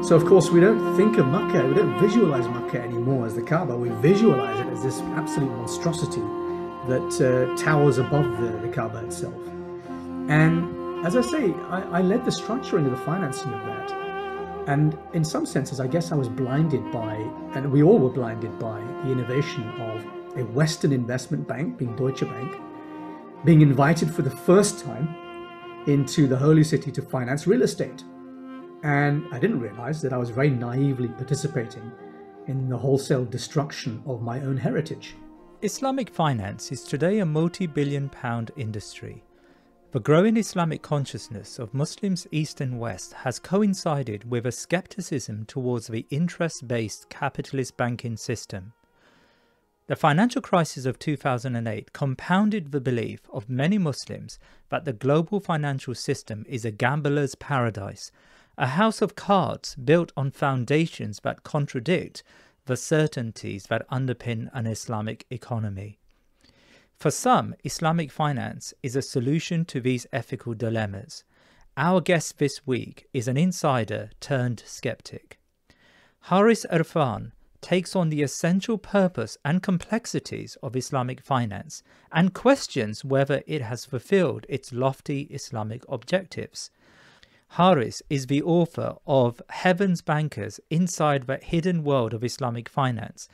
So of course we don't think of Makkah, we don't visualize Makkah anymore as the Kaaba, we visualize it as this absolute monstrosity that towers above the Kaaba itself. And as I say, I led the structuring of the financing of that. And in some senses, I guess I was blinded by, and we all were blinded by, the innovation of a Western investment bank, being Deutsche Bank, being invited for the first time into the holy city to finance real estate. And I didn't realize that I was very naively participating in the wholesale destruction of my own heritage. Islamic finance is today a multi-billion-pound industry. The growing Islamic consciousness of Muslims East and West has coincided with a scepticism towards the interest-based capitalist banking system. The financial crisis of 2008 compounded the belief of many Muslims that the global financial system is a gambler's paradise, a house of cards built on foundations that contradict the certainties that underpin an Islamic economy. For some, Islamic finance is a solution to these ethical dilemmas. Our guest this week is an insider turned skeptic. Harris Irfan takes on the essential purpose and complexities of Islamic finance and questions whether it has fulfilled its lofty Islamic objectives. Harris is the author of Heaven's Bankers Inside the Hidden World of Islamic Finance,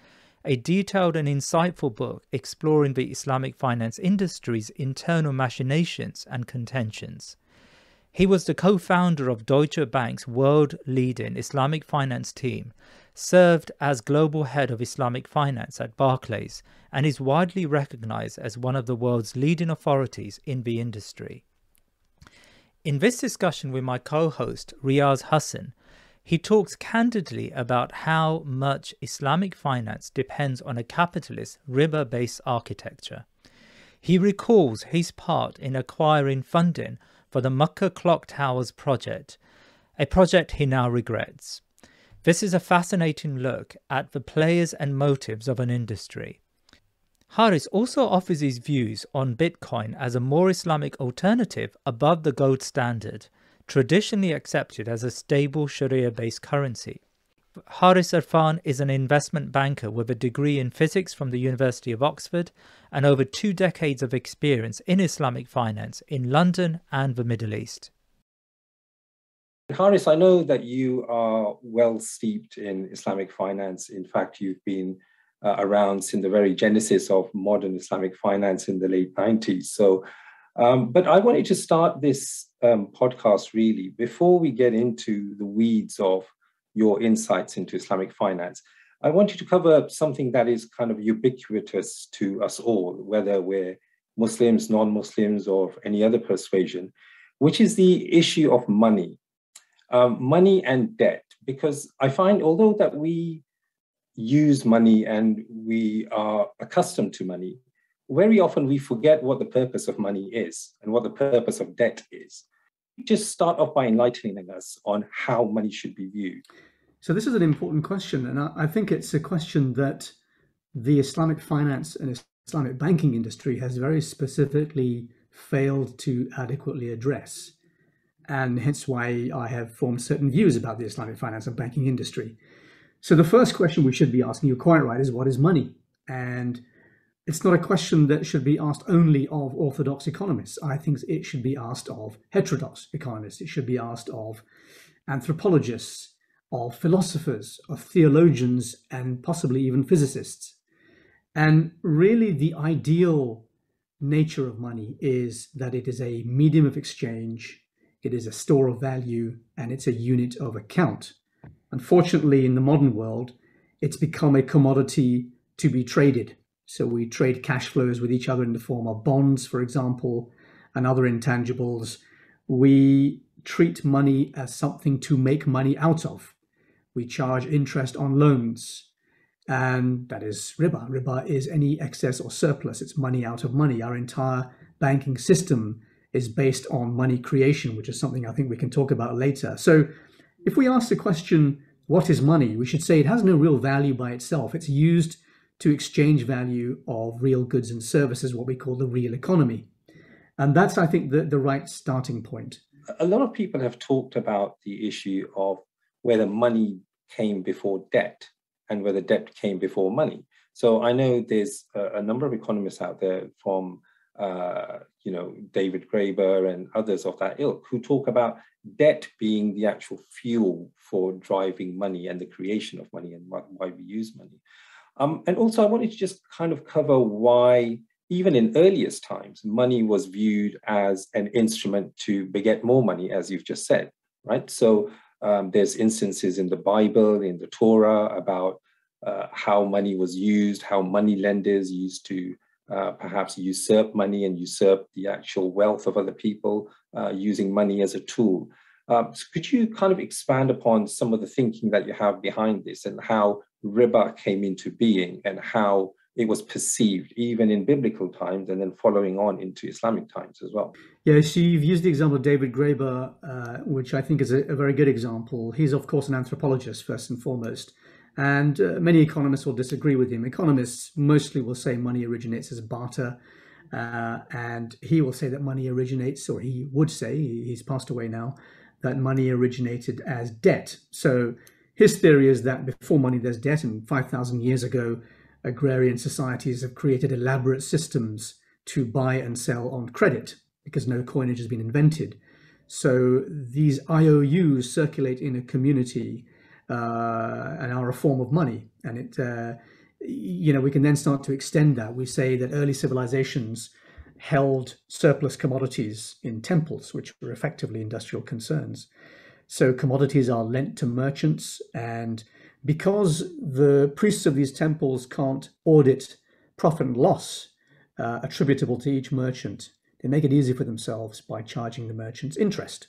a detailed and insightful book exploring the Islamic finance industry's internal machinations and contentions. He was the co-founder of Deutsche Bank's world-leading Islamic finance team, served as global head of Islamic finance at Barclays, and is widely recognized as one of the world's leading authorities in the industry. In this discussion with my co-host Riaz Hassan, he talks candidly about how much Islamic finance depends on a capitalist riba-based architecture. He recalls his part in acquiring funding for the Makkah Clock Towers project, a project he now regrets. This is a fascinating look at the players and motives of an industry. Harris also offers his views on Bitcoin as a more Islamic alternative above the gold standard, traditionally accepted as a stable Sharia-based currency. Harris Irfan is an investment banker with a degree in physics from the University of Oxford and over 2 decades of experience in Islamic finance in London and the Middle East. Harris, I know that you are well steeped in Islamic finance. In fact, you've been around since the very genesis of modern Islamic finance in the late 90s. But I wanted to start this podcast really, before we get into the weeds of your insights into Islamic finance, I wanted to cover something that is kind of ubiquitous to us all, whether we're Muslims, non-Muslims, or of any other persuasion, which is the issue of money. Money and debt, because I find although that we use money and we are accustomed to money, very often we forget what the purpose of money is and what the purpose of debt is. Just start off by enlightening us on how money should be viewed. So this is an important question, and I think it's a question that the Islamic finance and Islamic banking industry has very specifically failed to adequately address. And hence why I have formed certain views about the Islamic finance and banking industry. So the first question we should be asking, you're quite right, is what is money? And it's not a question that should be asked only of orthodox economists. I think it should be asked of heterodox economists. It should be asked of anthropologists, of philosophers, of theologians, and possibly even physicists. And really the ideal nature of money is that it is a medium of exchange, it is a store of value, and it's a unit of account. Unfortunately, in the modern world, it's become a commodity to be traded. So we trade cash flows with each other in the form of bonds, for example, and other intangibles. We treat money as something to make money out of. We charge interest on loans, and that is riba. Riba is any excess or surplus. It's money out of money. Our entire banking system is based on money creation, which is something I think we can talk about later. So if we ask the question, what is money? We should say it has no real value by itself. It's used to exchange value of real goods and services, what we call the real economy. And that's, I think, the right starting point. A lot of people have talked about the issue of whether money came before debt and whether debt came before money. So I know there's a number of economists out there from, David Graeber and others of that ilk who talk about debt being the actual fuel for driving money and the creation of money and why we use money. And also I wanted to just kind of cover why, even in earliest times, money was viewed as an instrument to beget more money, as you've just said, right? So there's instances in the Bible, in the Torah, about how money was used, how money lenders used to perhaps usurp money and usurp the actual wealth of other people using money as a tool. So could you kind of expand upon some of the thinking that you have behind this and how riba came into being and how it was perceived even in biblical times and then following on into Islamic times as well? Yeah, so you've used the example of David Graeber, which I think is a very good example. He's, of course, an anthropologist, first and foremost. And many economists will disagree with him. Economists mostly will say money originates as barter. And he will say that money originates, or he would say, he's passed away now, that money originated as debt. So his theory is that before money, there's debt. And 5,000 years ago, agrarian societies have created elaborate systems to buy and sell on credit because no coinage has been invented. So these IOUs circulate in a community and are a form of money. And we can then start to extend that. We say that early civilizations held surplus commodities in temples, which were effectively industrial concerns. So commodities are lent to merchants, and because the priests of these temples can't audit profit and loss attributable to each merchant, they make it easy for themselves by charging the merchants interest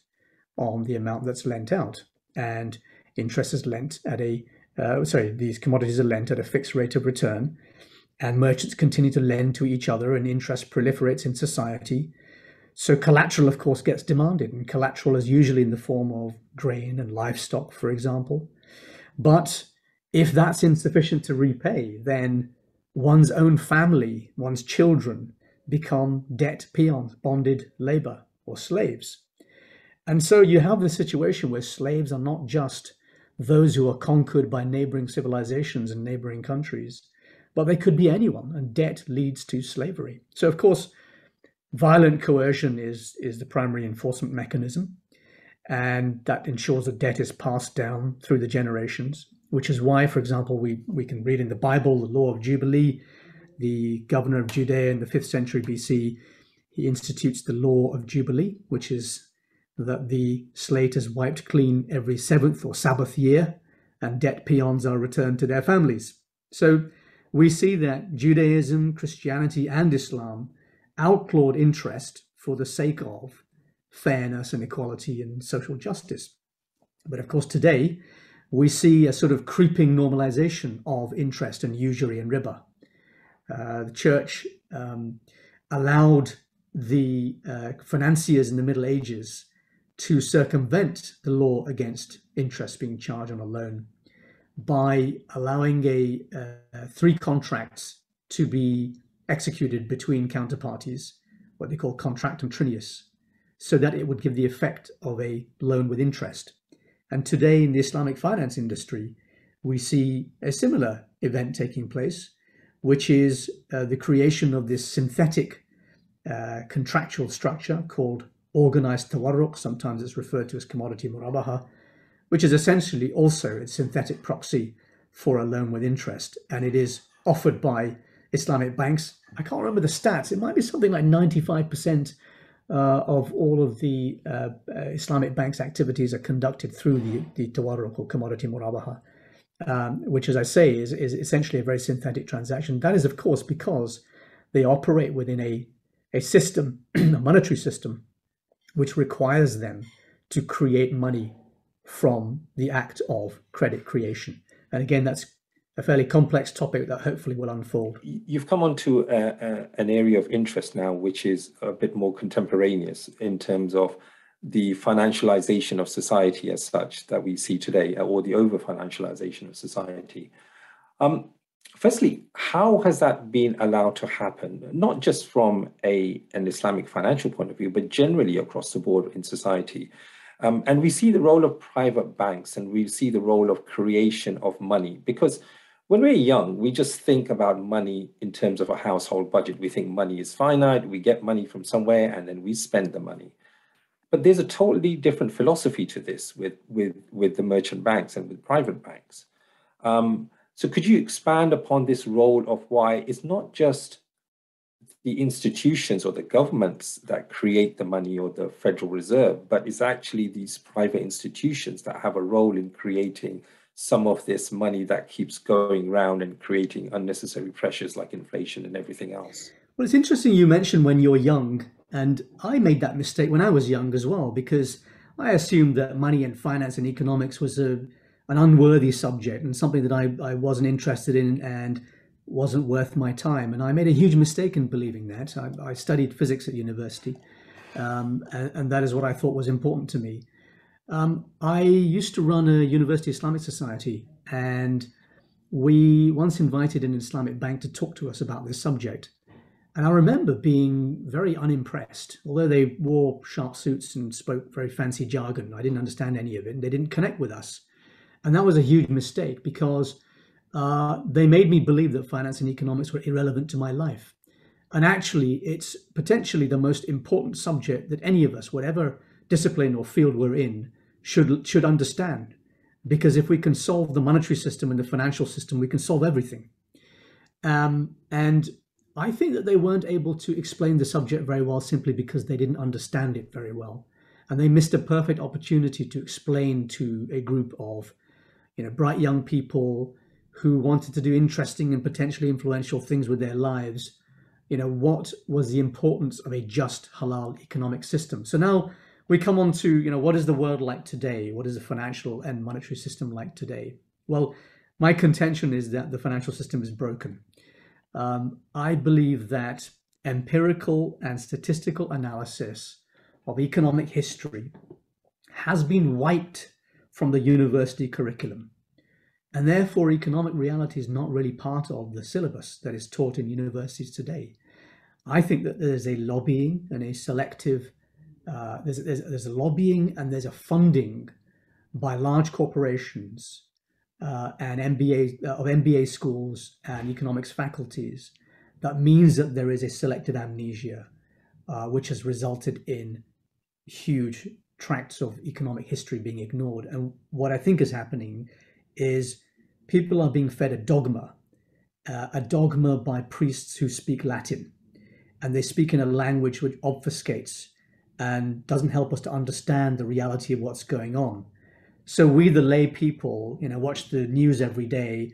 on the amount that's lent out. And interest is lent at these commodities are lent at a fixed rate of return, and merchants continue to lend to each other, and interest proliferates in society. So collateral, of course, gets demanded, and collateral is usually in the form of grain and livestock, for example. But if that's insufficient to repay, then one's own family, one's children, become debt peons, bonded labor, or slaves. And so you have the situation where slaves are not just those who are conquered by neighboring civilizations and neighboring countries, but they could be anyone, and debt leads to slavery. So, of course, violent coercion is the primary enforcement mechanism, and that ensures that debt is passed down through the generations, which is why, for example, we can read in the Bible, the law of Jubilee. The governor of Judea in the 5th century BC, he institutes the law of Jubilee, which is that the slate is wiped clean every 7th or Sabbath year, and debt peons are returned to their families. So we see that Judaism, Christianity, and Islam outlawed interest for the sake of fairness and equality and social justice. But of course, today, we see a sort of creeping normalization of interest and usury and riba. The church allowed the financiers in the Middle Ages to circumvent the law against interest being charged on a loan by allowing 3 contracts to be executed between counterparties, what they call contractum trinius, so that it would give the effect of a loan with interest. And today in the Islamic finance industry, we see a similar event taking place, which is the creation of this synthetic contractual structure called organized tawarruq. Sometimes it's referred to as commodity murabaha, which is essentially also a synthetic proxy for a loan with interest. And it is offered by Islamic banks. I can't remember the stats. It might be something like 95% of all of the Islamic banks' activities are conducted through the tawarruq or commodity murabaha, which, as I say, is essentially a very synthetic transaction. That is, of course, because they operate within a system, a monetary system, which requires them to create money from the act of credit creation. And again, that's a fairly complex topic that hopefully will unfold. You've come on to an area of interest now, which is a bit more contemporaneous in terms of the financialization of society as such that we see today, or the over-financialization of society. Firstly, how has that been allowed to happen, not just from an Islamic financial point of view, but generally across the board in society? And we see the role of private banks, and we see the role of creation of money, because when we're young, we just think about money in terms of a household budget. We think money is finite, we get money from somewhere, and then we spend the money. But there's a totally different philosophy to this with the merchant banks and with private banks. So could you expand upon this role of why it's not just the institutions or the governments that create the money or the Federal Reserve, but it's actually these private institutions that have a role in creating some of this money that keeps going round and creating unnecessary pressures like inflation and everything else? Well, it's interesting you mentioned when you're young, and I made that mistake when I was young as well, because I assumed that money and finance and economics was an unworthy subject and something that I wasn't interested in and wasn't worth my time. And I made a huge mistake in believing that. I studied physics at university, and that is what I thought was important to me. I used to run a university Islamic society, and we once invited an Islamic bank to talk to us about this subject. And I remember being very unimpressed. Although they wore sharp suits and spoke very fancy jargon, I didn't understand any of it, and they didn't connect with us. And that was a huge mistake, because they made me believe that finance and economics were irrelevant to my life. And actually, it's potentially the most important subject that any of us, whatever discipline or field we're in, should understand. Because if we can solve the monetary system and the financial system, we can solve everything. And I think that they weren't able to explain the subject very well simply because they didn't understand it very well. And they missed a perfect opportunity to explain to a group of, bright young people who wanted to do interesting and potentially influential things with their lives, what was the importance of a just halal economic system. So now we come on to, what is the world like today? What is the financial and monetary system like today? Well, my contention is that the financial system is broken. I believe that empirical and statistical analysis of economic history has been wiped from the university curriculum. And therefore, economic reality is not really part of the syllabus that is taught in universities today. I think that there's a lobbying and a selective, there's a lobbying and there's a funding by large corporations and MBA schools and economics faculties that means that there is a selective amnesia, which has resulted in huge tracts of economic history being ignored. And what I think is happening is people are being fed a dogma by priests who speak Latin, and they speak in a language which obfuscates and doesn't help us to understand the reality of what's going on. So we, the lay people, watch the news every day.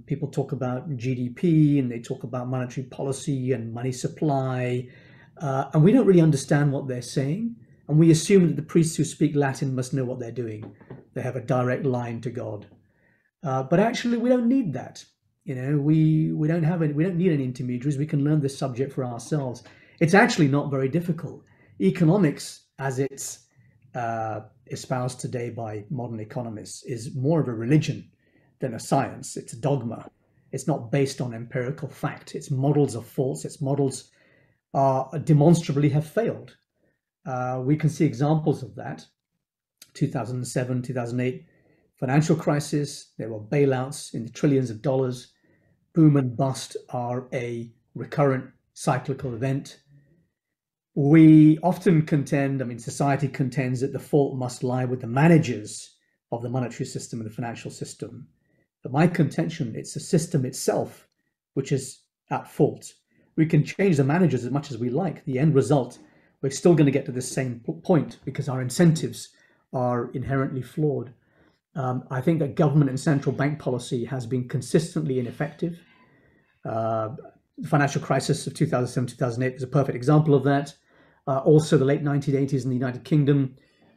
People talk about GDP and they talk about monetary policy and money supply, and we don't really understand what they're saying. And we assume that the priests who speak Latin must know what they're doing. They have a direct line to God. But actually, we don't need that. We don't need any intermediaries. We can learn this subject for ourselves. It's actually not very difficult. Economics, as it's espoused today by modern economists, is more of a religion than a science. It's a dogma. It's not based on empirical fact. Its models are false. Its models demonstrably have failed. We can see examples of that. 2007, 2008 financial crisis. There were bailouts in the trillions of dollars. Boom and bust are a recurrent cyclical event. We often contend, society contends that the fault must lie with the managers of the monetary system and the financial system. But my contention, it's the system itself which is at fault. We can change the managers as much as we like. The end result, we're still going to get to the same point because our incentives are inherently flawed. I think that government and central bank policy has been consistently ineffective. The financial crisis of 2007, 2008 is a perfect example of that. Also, the late 1980s in the United Kingdom,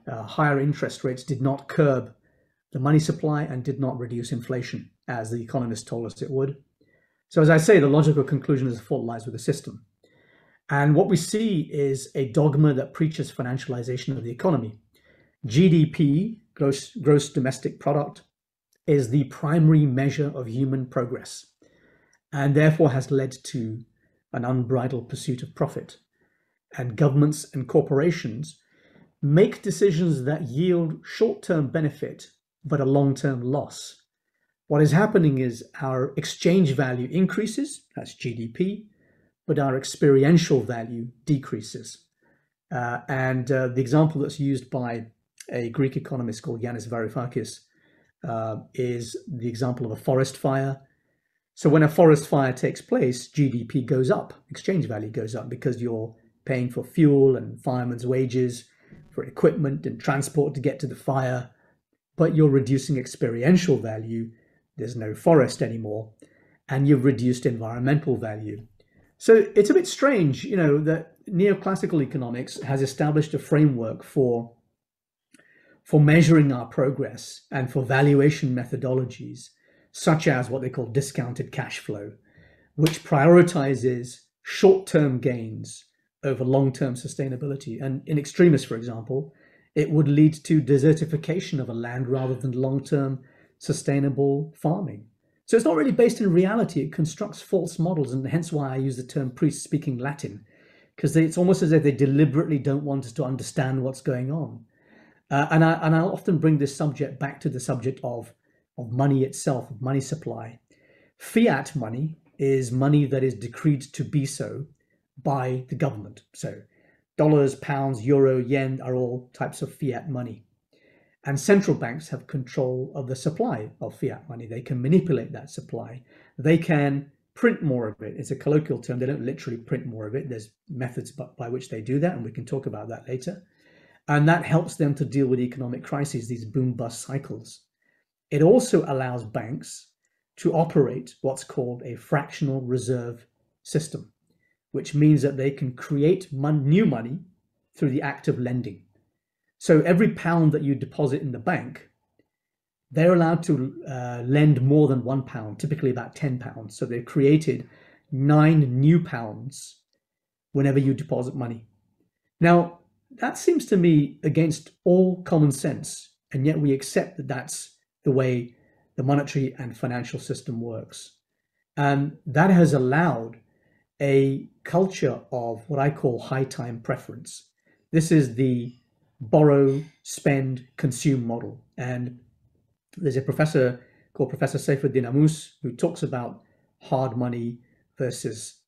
higher interest rates did not curb the money supply and did not reduce inflation, as the economists told us it would. So as I say, the logical conclusion is the fault lies with the system. And what we see is a dogma that preaches financialization of the economy. GDP, gross domestic product, is the primary measure of human progress and therefore has led to an unbridled pursuit of profit. And governments and corporations make decisions that yield short-term benefit but a long-term loss. What is happening is our exchange value increases, that's GDP, but our experiential value decreases. The example that's used by a Greek economist called Yanis Varoufakis is the example of a forest fire. So when a forest fire takes place, GDP goes up, exchange value goes up because you're paying for fuel and firemen's wages, for equipment and transport to get to the fire, but you're reducing experiential value. There's no forest anymore, and you've reduced environmental value. So it's a bit strange, that neoclassical economics has established a framework for measuring our progress and for valuation methodologies, such as what they call discounted cash flow, which prioritizes short-term gains over long-term sustainability. And in extremis, for example, it would lead to desertification of a land rather than long-term sustainable farming. So it's not really based in reality. It constructs false models, and hence why I use the term priests speaking Latin, because it's almost as if they deliberately don't want us to understand what's going on. And I'll often bring this subject back to the subject of money itself, of money supply. Fiat money is money that is decreed to be so by the government. So dollars, pounds, euro, yen are all types of fiat money. And central banks have control of the supply of fiat money. They can manipulate that supply. They can print more of it. It's a colloquial term. They don't literally print more of it. There's methods by which they do that, and we can talk about that later. And that helps them to deal with economic crises, these boom-bust cycles. It also allows banks to operate what's called a fractional reserve system, which means that they can create new money through the act of lending. So every pound that you deposit in the bank, they're allowed to lend more than £1, typically about £10. So they've created 9 new pounds whenever you deposit money. Now, that seems to me against all common sense, and yet we accept that that's the way the monetary and financial system works. And that has allowed a culture of what I call high time preference. This is the borrow, spend, consume model. And there's a professor called Professor Safa Tower who talks about hard money versus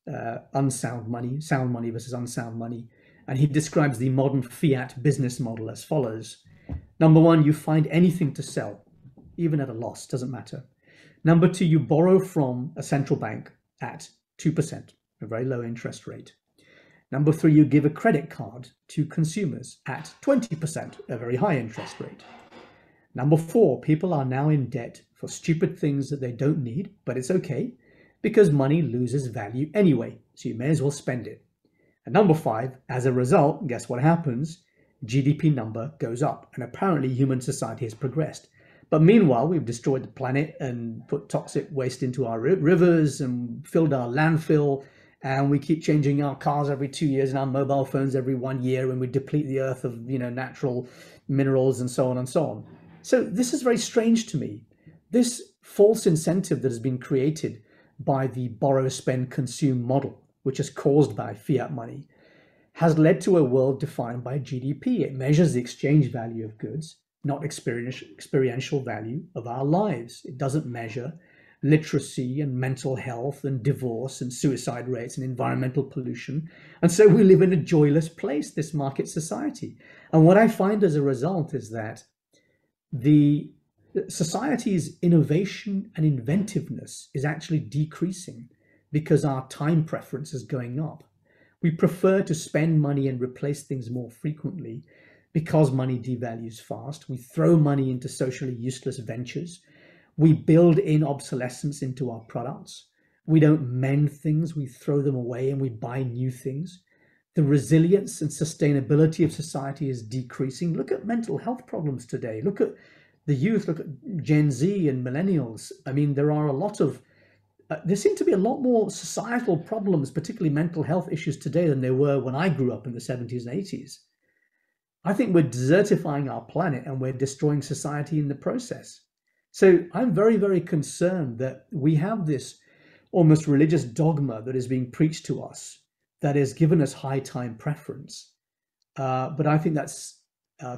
unsound money, sound money versus unsound money. And he describes the modern fiat business model as follows. Number one, you find anything to sell, even at a loss, doesn't matter. Number two, you borrow from a central bank at 2%, a very low interest rate. Number three, you give a credit card to consumers at 20%, a very high interest rate. Number four, people are now in debt for stupid things that they don't need, but it's okay because money loses value anyway, so you may as well spend it. And number five, as a result, guess what happens? GDP number goes up, and apparently human society has progressed. But meanwhile, we've destroyed the planet and put toxic waste into our rivers and filled our landfill, and we keep changing our cars every 2 years and our mobile phones every 1 year, and we deplete the earth of natural minerals and so on and so on. So this is very strange to me. This false incentive that has been created by the borrow, spend, consume model, which is caused by fiat money, has led to a world defined by GDP. It measures the exchange value of goods, not experiential value of our lives. It doesn't measure literacy and mental health and divorce and suicide rates and environmental pollution. And so we live in a joyless place, this market society. And what I find as a result is that the society's innovation and inventiveness is actually decreasing because our time preference is going up. We prefer to spend money and replace things more frequently because money devalues fast. We throw money into socially useless ventures. We build in obsolescence into our products. We don't mend things, we throw them away and we buy new things. The resilience and sustainability of society is decreasing. Look at mental health problems today. Look at the youth, look at Gen Z and millennials. I mean, there are a lot of there seem to be a lot more societal problems, particularly mental health issues today than there were when I grew up in the 70s and 80s. I think we're desertifying our planet and we're destroying society in the process. So I'm very, very concerned that we have this almost religious dogma that is being preached to us that has given us high time preference. But I think that's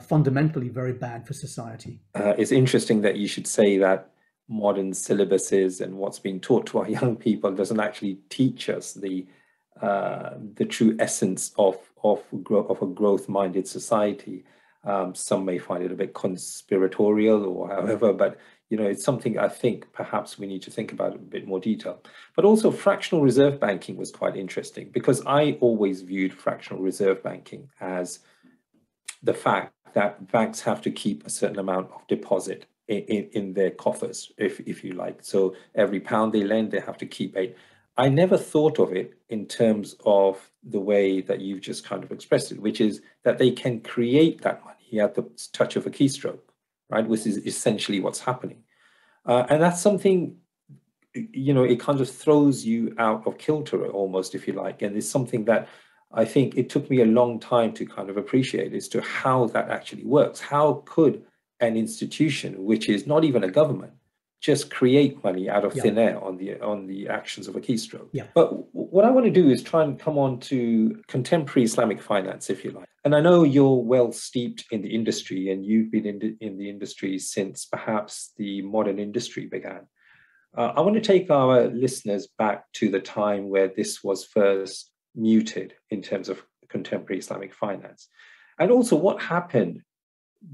fundamentally very bad for society. It's interesting that you should say that modern syllabuses and what's being taught to our young people doesn't actually teach us the true essence of a growth-minded society. Some may find it a bit conspiratorial or however, but it's something I think perhaps we need to think about in a bit more detail. But also fractional reserve banking was quite interesting, because I always viewed fractional reserve banking as the fact that banks have to keep a certain amount of deposit in their coffers, if you like. So every pound they lend, they have to keep eight. I never thought of it in terms of the way that you've just kind of expressed it, which is that they can create that money at the touch of a keystroke, right? Which is essentially what's happening. And that's something, it kind of throws you out of kilter almost, if you like. And it's something that I think it took me a long time to kind of appreciate as to how that actually works. How could an institution, which is not even a government, just create money out of thin air on the actions of a keystroke? Yeah. But what I want to do is try and come on to contemporary Islamic finance, if you like. And I know you're well steeped in the industry, and you've been in the industry since perhaps the modern industry began. I want to take our listeners back to the time where this was first muted in terms of contemporary Islamic finance. And also what happened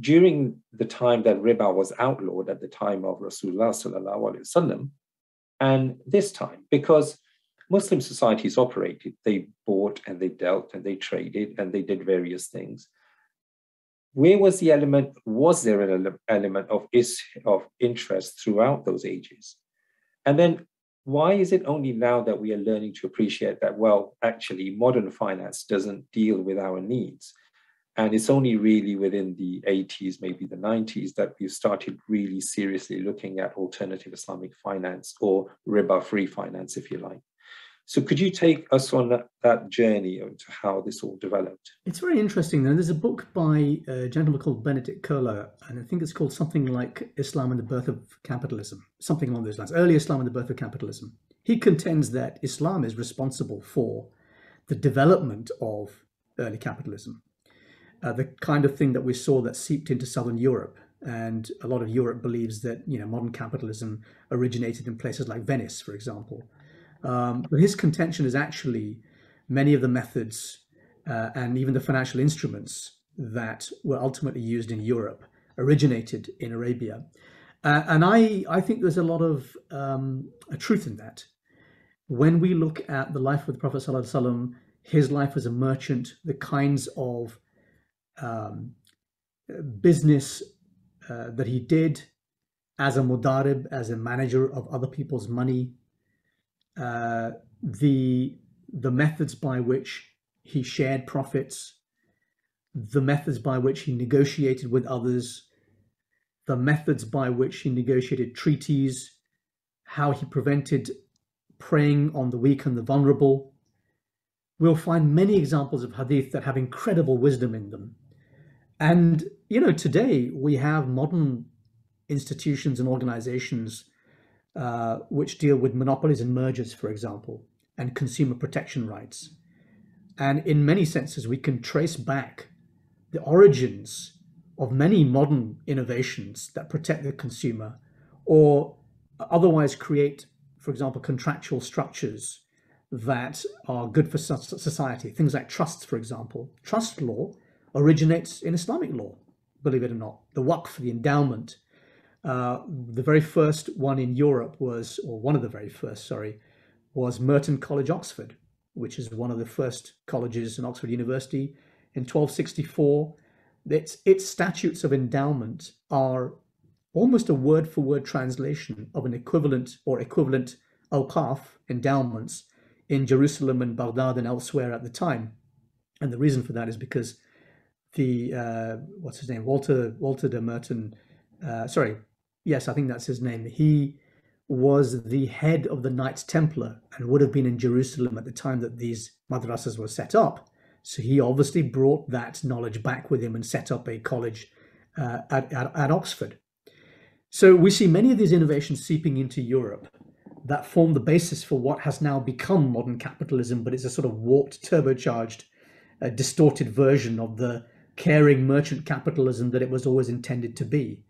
during the time that riba was outlawed at the time of Rasulullah sallallahu alaihi wasallam, and this time, because Muslim societies operated, they bought and they dealt and they traded and they did various things. Where was the element? Was there an element of interest throughout those ages? And then why is it only now that we are learning to appreciate that, well, actually, modern finance doesn't deal with our needs? And it's only really within the 80s, maybe the 90s, that we've started really seriously looking at alternative Islamic finance, or riba-free finance, if you like. So could you take us on that journey into how this all developed? It's very interesting. There's a book by a gentleman called Benedict Curler, and I think it's called something like Islam and the Birth of Capitalism, something along those lines, Early Islam and the Birth of Capitalism. He contends that Islam is responsible for the development of early capitalism, the kind of thing that we saw that seeped into Southern Europe. And a lot of Europe believes that modern capitalism originated in places like Venice, for example. But his contention is actually many of the methods and even the financial instruments that were ultimately used in Europe originated in Arabia. And I think there's a lot of a truth in that. When we look at the life of the Prophet ﷺ, his life as a merchant, the kinds of business that he did as a mudarib, as a manager of other people's money, the methods by which he shared profits, the methods by which he negotiated with others, the methods by which he negotiated treaties, how he prevented preying on the weak and the vulnerable. We'll find many examples of hadith that have incredible wisdom in them. And, today we have modern institutions and organizations which deal with monopolies and mergers, for example, and consumer protection rights. And in many senses, we can trace back the origins of many modern innovations that protect the consumer, or otherwise create, for example, contractual structures that are good for society. Things like trusts, for example. Trust law originates in Islamic law, believe it or not. The waqf, the endowment, the very first one in Europe was, or one of the very first, was Merton College, Oxford, which is one of the first colleges in Oxford University in 1264. Its statutes of endowment are almost a word-for-word translation of an equivalent awqaf, endowments, in Jerusalem and Baghdad and elsewhere at the time. And the reason for that is because the, what's his name, Walter de Merton, yes, I think that's his name. He was the head of the Knights Templar and would have been in Jerusalem at the time that these madrasas were set up. So he obviously brought that knowledge back with him and set up a college at Oxford. So we see many of these innovations seeping into Europe that form the basis for what has now become modern capitalism, but it's a sort of warped, turbocharged, distorted version of the caring merchant capitalism that it was always intended to be.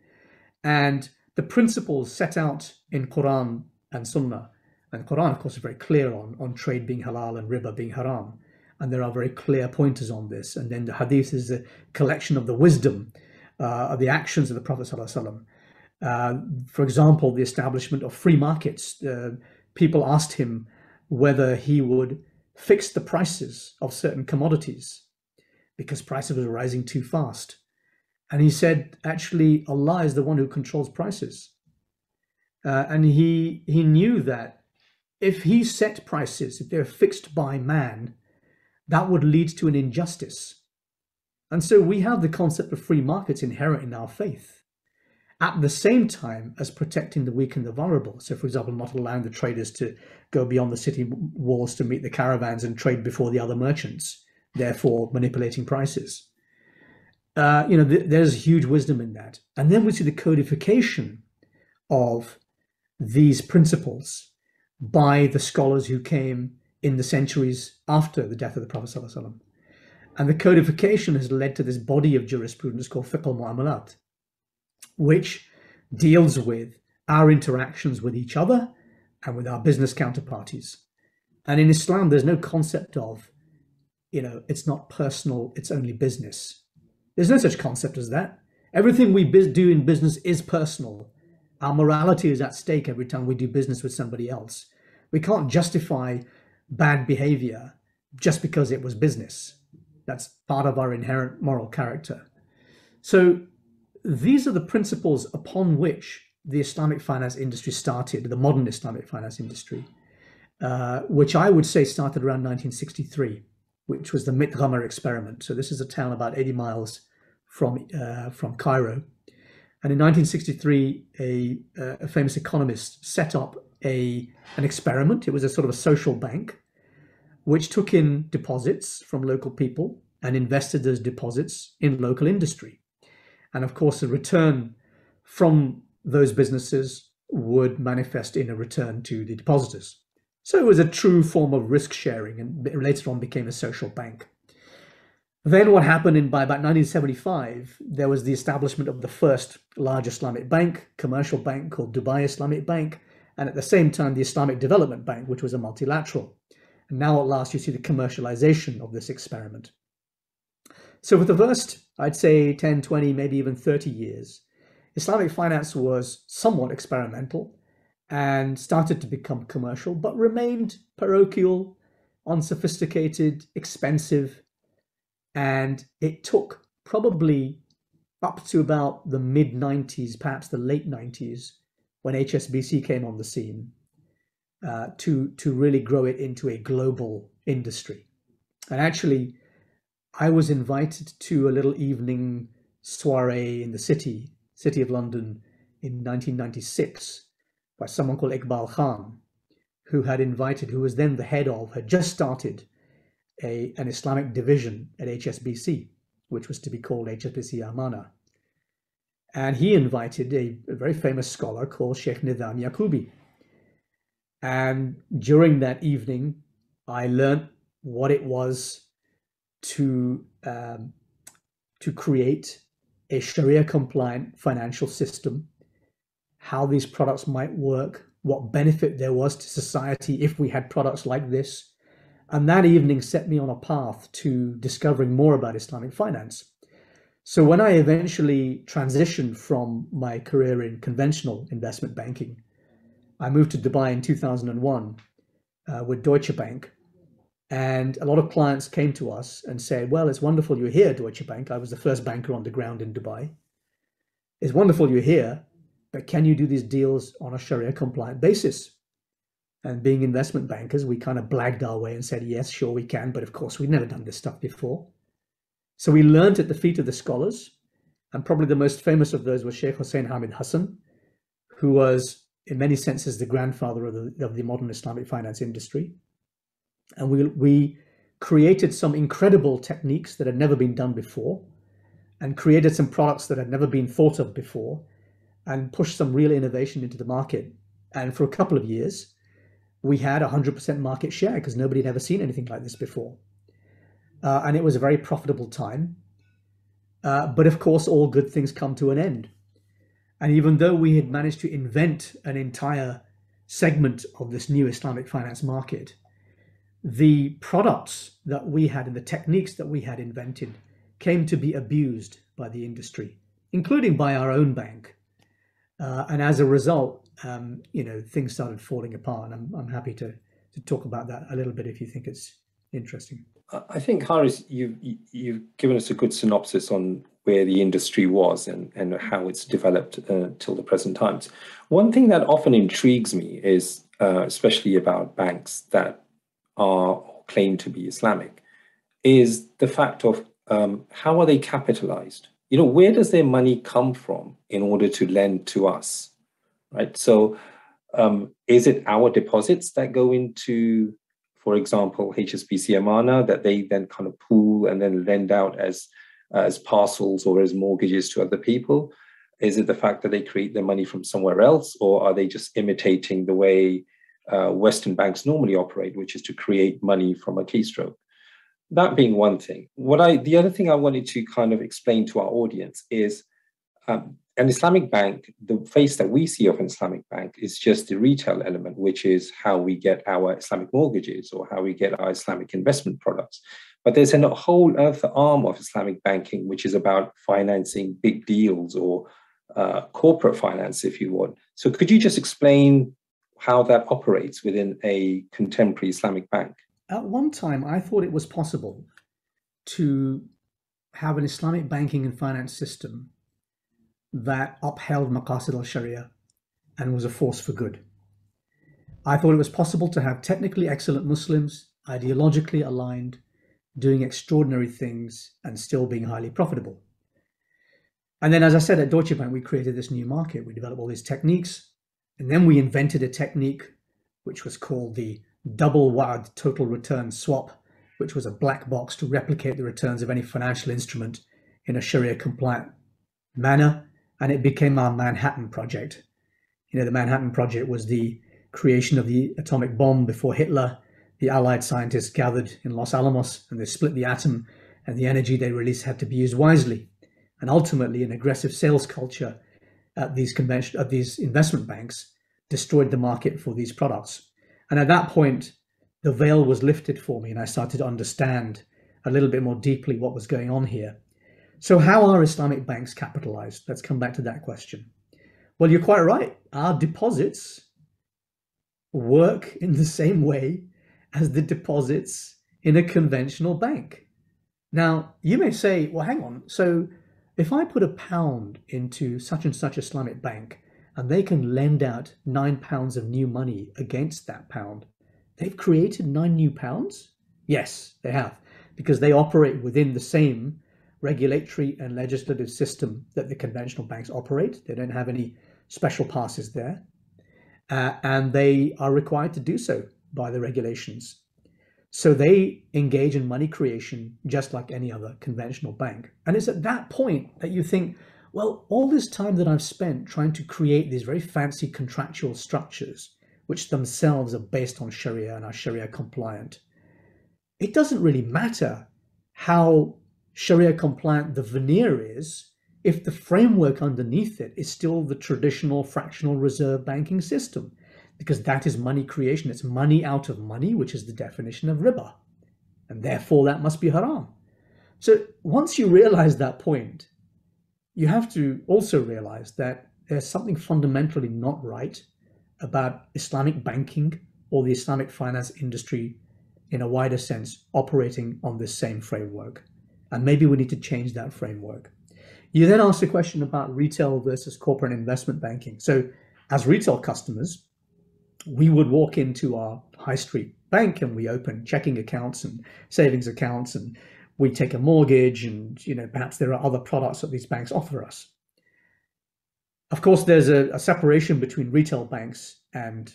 And the principles set out in Quran and Sunnah, and Quran, of course, is very clear on trade being halal and riba being haram. And there are very clear pointers on this. And then the hadith is a collection of the wisdom of the actions of the Prophet ﷺ. For example, the establishment of free markets. People asked him whether he would fix the prices of certain commodities because prices were rising too fast. And he said, actually, Allah is the one who controls prices. And he knew that if he set prices, if they're fixed by man, that would lead to an injustice. And so we have the concept of free markets inherent in our faith, at the same time as protecting the weak and the vulnerable. So, for example, not allowing the traders to go beyond the city walls to meet the caravans and trade before the other merchants, therefore manipulating prices. There's huge wisdom in that. And then we see the codification of these principles by the scholars who came in the centuries after the death of the Prophet ﷺ. And the codification has led to this body of jurisprudence called fiqh al-mu'amalat, which deals with our interactions with each other and with our business counterparties. And in Islam, there's no concept of, it's not personal, it's only business. There's no such concept as that. Everything we do in business is personal. Our morality is at stake every time we do business with somebody else. We can't justify bad behavior just because it was business. That's part of our inherent moral character. So these are the principles upon which the Islamic finance industry started, the modern Islamic finance industry, which I would say started around 1963, which was the Mitghamar experiment. So this is a town about 80 miles from Cairo. And in 1963, a famous economist set up an experiment. It was a sort of a social bank, which took in deposits from local people and invested those deposits in local industry. And of course, the return from those businesses would manifest in a return to the depositors. So it was a true form of risk sharing, and later on became a social bank. Then what happened by about 1975, there was the establishment of the first large Islamic bank, commercial bank called Dubai Islamic Bank, and at the same time, the Islamic Development Bank, which was a multilateral. And now at last, you see the commercialization of this experiment. So for the first, I'd say 10, 20, maybe even 30 years, Islamic finance was somewhat experimental and started to become commercial, but remained parochial, unsophisticated, expensive. And it took probably up to about the mid-90s, perhaps the late 90s, when HSBC came on the scene, to really grow it into a global industry. And actually, I was invited to a little evening soiree in the city of London in 1996 by someone called Iqbal Khan, who was then the head of, had just started an Islamic division at HSBC, which was to be called HSBC Amana. And he invited a very famous scholar called Sheikh Nizam Yaqubi. And during that evening, I learned what it was to create a Sharia-compliant financial system, how these products might work, what benefit there was to society if we had products like this. And that evening set me on a path to discovering more about Islamic finance. So when I eventually transitioned from my career in conventional investment banking, I moved to Dubai in 2001 with Deutsche Bank. And a lot of clients came to us and said, well, it's wonderful you're here, Deutsche Bank. I was the first banker on the ground in Dubai. It's wonderful you're here, but can you do these deals on a Sharia compliant basis? And being investment bankers, we kind of blagged our way and said, yes, sure we can. But of course, we'd never done this stuff before. So we learned at the feet of the scholars. And probably the most famous of those was Sheikh Hussein Hamid Hassan, who was in many senses the grandfather of the modern Islamic finance industry. And we created some incredible techniques that had never been done before, and created some products that had never been thought of before, and pushed some real innovation into the market. And for a couple of years, we had 100% market share because nobody had ever seen anything like this before. And it was a very profitable time. But of course, all good things come to an end. And even though we had managed to invent an entire segment of this new Islamic finance market, the products that we had and the techniques that we had invented came to be abused by the industry, including by our own bank. And as a result, things started falling apart. And I'm happy to talk about that a little bit if you think it's interesting. I think, Harris, you've given us a good synopsis on where the industry was and how it's developed till the present times. One thing that often intrigues me is, especially about banks that are claimed to be Islamic, is the fact of how are they capitalized? Where does their money come from in order to lend to us, right? So is it our deposits that go into, for example, HSBC Amana, that they then kind of pool and then lend out as parcels or as mortgages to other people? Is it the fact that they create their money from somewhere else, or are they just imitating the way Western banks normally operate, which is to create money from a keystroke? That being one thing. The other thing I wanted to kind of explain to our audience is an Islamic bank, the face that we see of an Islamic bank is just the retail element, which is how we get our Islamic mortgages or how we get our Islamic investment products. But there's a whole other arm of Islamic banking, which is about financing big deals or corporate finance, if you want. So could you just explain how that operates within a contemporary Islamic bank? At one time, I thought it was possible to have an Islamic banking and finance system that upheld maqasid al-Sharia and was a force for good. I thought it was possible to have technically excellent Muslims, ideologically aligned, doing extraordinary things and still being highly profitable. And then, as I said, at Deutsche Bank, we created this new market. We developed all these techniques, and then we invented a technique which was called the double wa'ad total return swap, which was a black box to replicate the returns of any financial instrument in a Sharia compliant manner. And it became our Manhattan Project. The Manhattan Project was the creation of the atomic bomb before Hitler. The Allied scientists gathered in Los Alamos and they split the atom, and the energy they released had to be used wisely. And ultimately, an aggressive sales culture at these investment banks destroyed the market for these products. And at that point, the veil was lifted for me, and I started to understand a little bit more deeply what was going on here. So how are Islamic banks capitalized? Let's come back to that question. Well, you're quite right. Our deposits work in the same way as the deposits in a conventional bank. Now, you may say, well, hang on. So if I put £1 into such and such Islamic bank, and they can lend out £9 of new money against that pound, they've created 9 new pounds? Yes, they have, because they operate within the same regulatory and legislative system that the conventional banks operate. They don't have any special passes there, and they are required to do so by the regulations. So they engage in money creation just like any other conventional bank. And it's at that point that you think, well, all this time that I've spent trying to create these very fancy contractual structures, which themselves are based on Sharia and are Sharia compliant, it doesn't really matter how Sharia compliant the veneer is if the framework underneath it is still the traditional fractional reserve banking system, because that is money creation. It's money out of money, which is the definition of riba, and therefore that must be haram. So once you realize that point, you have to also realize that there's something fundamentally not right about Islamic banking or the Islamic finance industry in a wider sense operating on this same framework. And maybe we need to change that framework. You then asked a question about retail versus corporate investment banking. So as retail customers, we would walk into our high street bank and we open checking accounts and savings accounts, and we take a mortgage, and perhaps there are other products that these banks offer us. Of course, there's a separation between retail banks and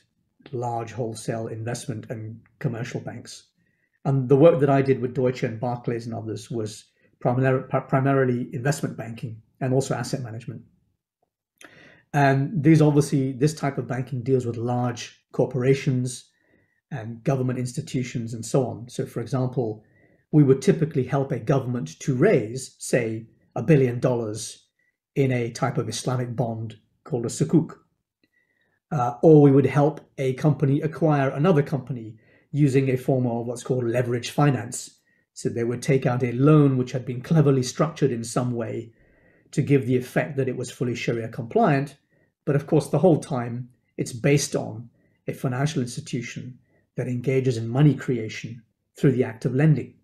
large wholesale investment and commercial banks. And the work that I did with Deutsche and Barclays and others was primarily investment banking and also asset management. And this type of banking deals with large corporations and government institutions and so on. So for example, we would typically help a government to raise, say, $1 billion in a type of Islamic bond called a sukuk. Or we would help a company acquire another company using a form of what's called leverage finance. So they would take out a loan which had been cleverly structured in some way to give the effect that it was fully Sharia compliant. But of course, the whole time it's based on a financial institution that engages in money creation through the act of lending.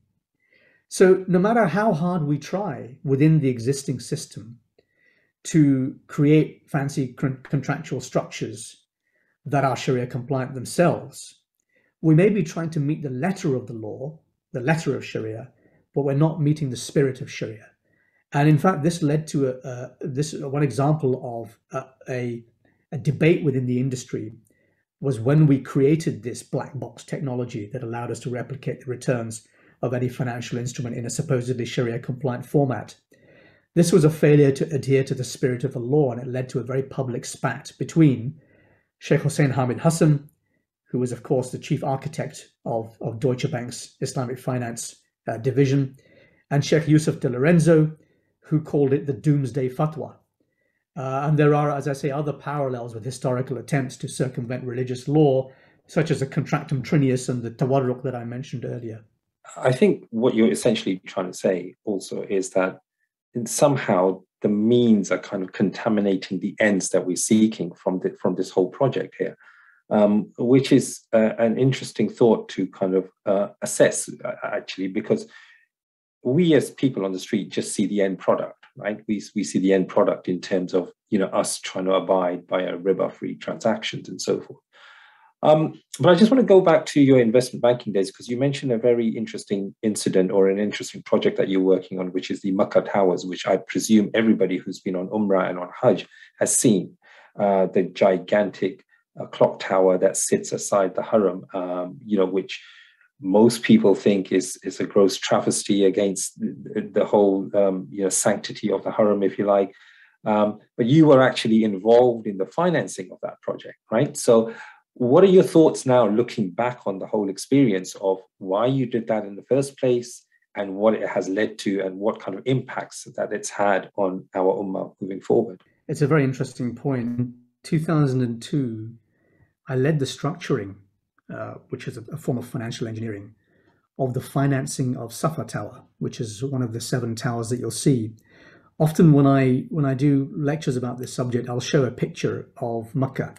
So no matter how hard we try within the existing system to create fancy contractual structures that are Sharia compliant themselves, we may be trying to meet the letter of the law, the letter of Sharia, but we're not meeting the spirit of Sharia. And in fact, this led to one example of a debate within the industry was when we created this black box technology that allowed us to replicate the returns of any financial instrument in a supposedly Sharia compliant format. This was a failure to adhere to the spirit of the law, and it led to a very public spat between Sheikh Hussein Hamid Hassan, who was, of course, the chief architect of Deutsche Bank's Islamic Finance division, and Sheikh Yusuf de Lorenzo, who called it the Doomsday Fatwa. And there are, as I say, other parallels with historical attempts to circumvent religious law, such as the Contractum Trinius and the Tawarruq that I mentioned earlier. I think what you're essentially trying to say also is that somehow the means are kind of contaminating the ends that we're seeking from this whole project here, which is an interesting thought to kind of assess, actually, because we as people on the street just see the end product, right? We see the end product in terms of, us trying to abide by a riba-free transactions and so forth. But I just want to go back to your investment banking days, because you mentioned a very interesting incident or an interesting project that you're working on, which is the Makkah Towers, which I presume everybody who's been on Umrah and on Hajj has seen, the gigantic clock tower that sits aside the Haram, which most people think is a gross travesty against the whole sanctity of the Haram, if you like. But you were actually involved in the financing of that project, right? So what are your thoughts now, looking back on the whole experience of why you did that in the first place and what it has led to and what kind of impacts that it's had on our Ummah moving forward? It's a very interesting point. In 2002, I led the structuring, which is a form of financial engineering, of the financing of Safa Tower, which is one of the 7 towers that you'll see. Often when I do lectures about this subject, I'll show a picture of Makkah.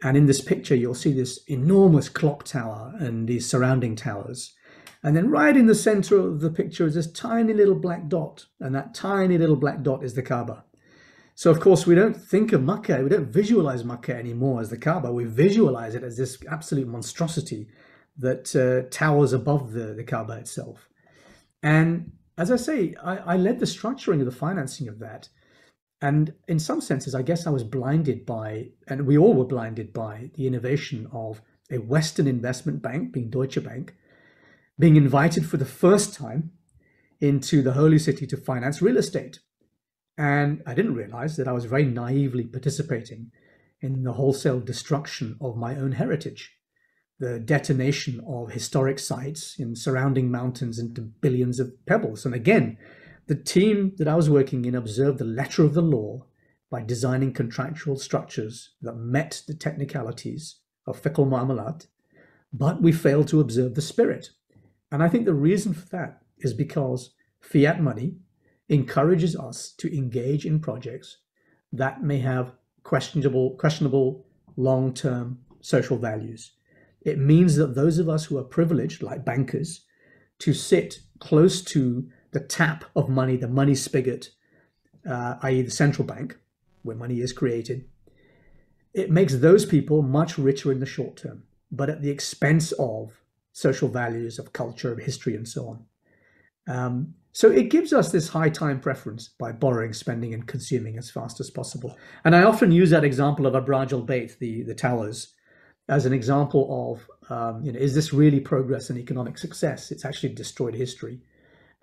And in this picture, you'll see this enormous clock tower and these surrounding towers. And then right in the center of the picture is this tiny little black dot. And that tiny little black dot is the Kaaba. So, of course, we don't think of Makkah, we don't visualize Makkah anymore as the Kaaba. We visualize it as this absolute monstrosity that towers above the Kaaba itself. And as I say, I led the structuring of the financing of that. And in some senses, I guess I was blinded by, and we all were blinded by, the innovation of a Western investment bank, being Deutsche Bank, being invited for the first time into the holy city to finance real estate. And I didn't realize that I was very naively participating in the wholesale destruction of my own heritage, the detonation of historic sites in surrounding mountains into billions of pebbles. And again, the team that I was working in observed the letter of the law by designing contractual structures that met the technicalities of fiqh al-mu'amalat, but we failed to observe the spirit. And I think the reason for that is because fiat money encourages us to engage in projects that may have questionable long-term social values. It means that those of us who are privileged, like bankers, to sit close to the tap of money, the money spigot, i.e. the central bank, where money is created, it makes those people much richer in the short term, but at the expense of social values, of culture, of history, and so on. So it gives us this high time preference by borrowing, spending, and consuming as fast as possible. And I often use that example of Abraj al-Bayt, the towers, as an example of, is this really progress and economic success? It's actually destroyed history.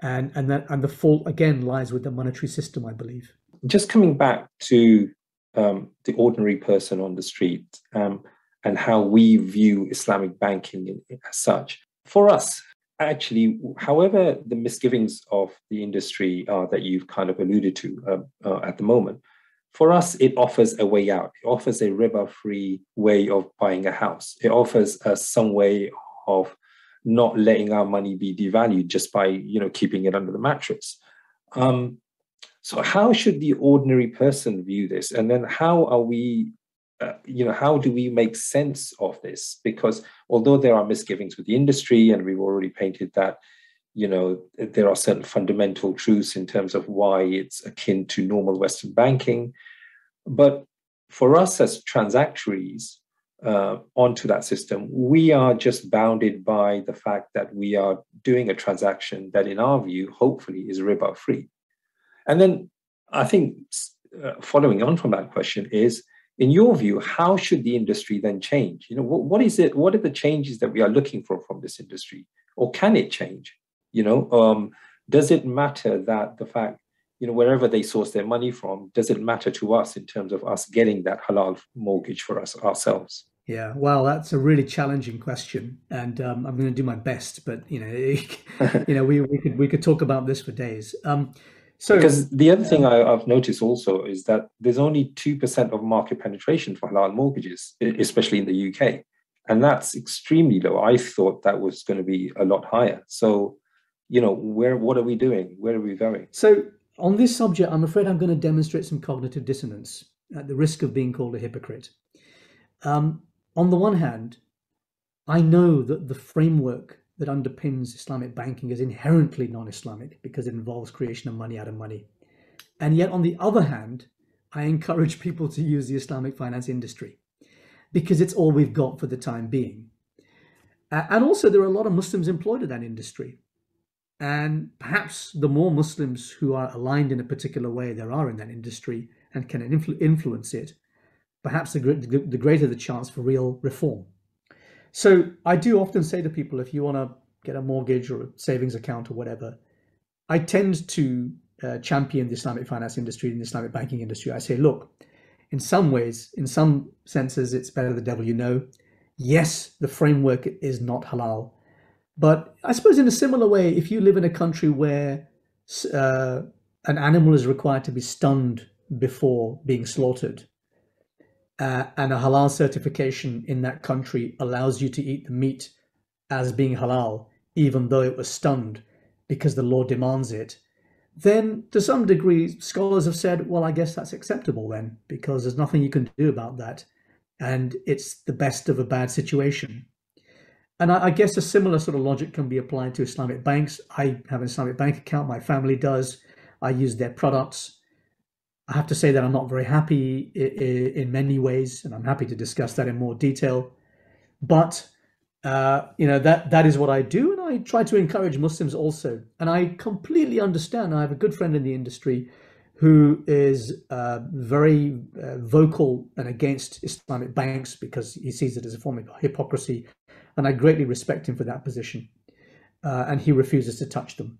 And the fault, again, lies with the monetary system, I believe. Just coming back to the ordinary person on the street and how we view Islamic banking as such. For us, actually, however, the misgivings of the industry that you've kind of alluded to at the moment, for us, it offers a way out. It offers a riba-free way of buying a house. It offers us some way of not letting our money be devalued just by, keeping it under the mattress. So how should the ordinary person view this? And then how are we, how do we make sense of this? Because although there are misgivings with the industry, and we've already painted that, there are certain fundamental truths in terms of why it's akin to normal Western banking. But for us as transactories onto that system, we are just bounded by the fact that we are doing a transaction that, in our view, hopefully is riba free. And then I think following on from that question is, in your view, how should the industry then change? What is it? What are the changes that we are looking for from this industry? Or can it change? Does it matter that the fact, wherever they source their money from, does it matter to us in terms of us getting that halal mortgage for us ourselves? Yeah, well, that's a really challenging question, and I'm going to do my best. But we could talk about this for days. Because the other thing I've noticed also is that there's only 2% of market penetration for halal mortgages, especially in the UK. And that's extremely low. I thought that was going to be a lot higher. So, what are we doing? Where are we going? So on this subject, I'm afraid I'm going to demonstrate some cognitive dissonance at the risk of being called a hypocrite. On the one hand, I know that the framework that underpins Islamic banking is inherently non-Islamic because it involves creation of money out of money. And yet, on the other hand, I encourage people to use the Islamic finance industry because it's all we've got for the time being. And also, there are a lot of Muslims employed in that industry. And perhaps the more Muslims who are aligned in a particular way there are in that industry and can influence it, perhaps the greater the chance for real reform. So I do often say to people, if you want to get a mortgage or a savings account or whatever, I tend to champion the Islamic finance industry and the Islamic banking industry. I say, look, in some ways, in some senses, it's better the devil you know. Yes, the framework is not halal. But I suppose in a similar way, if you live in a country where an animal is required to be stunned before being slaughtered, and a halal certification in that country allows you to eat the meat as being halal, even though it was stunned because the law demands it, then to some degree, scholars have said, well, I guess that's acceptable then, because there's nothing you can do about that. And it's the best of a bad situation. And I guess a similar sort of logic can be applied to Islamic banks. I have an Islamic bank account, my family does. I use their products. I have to say that I'm not very happy in many ways, and I'm happy to discuss that in more detail. But that is what I do, and I try to encourage Muslims also. And I completely understand. I have a good friend in the industry who is very vocal and against Islamic banks because he sees it as a form of hypocrisy, and I greatly respect him for that position. And he refuses to touch them.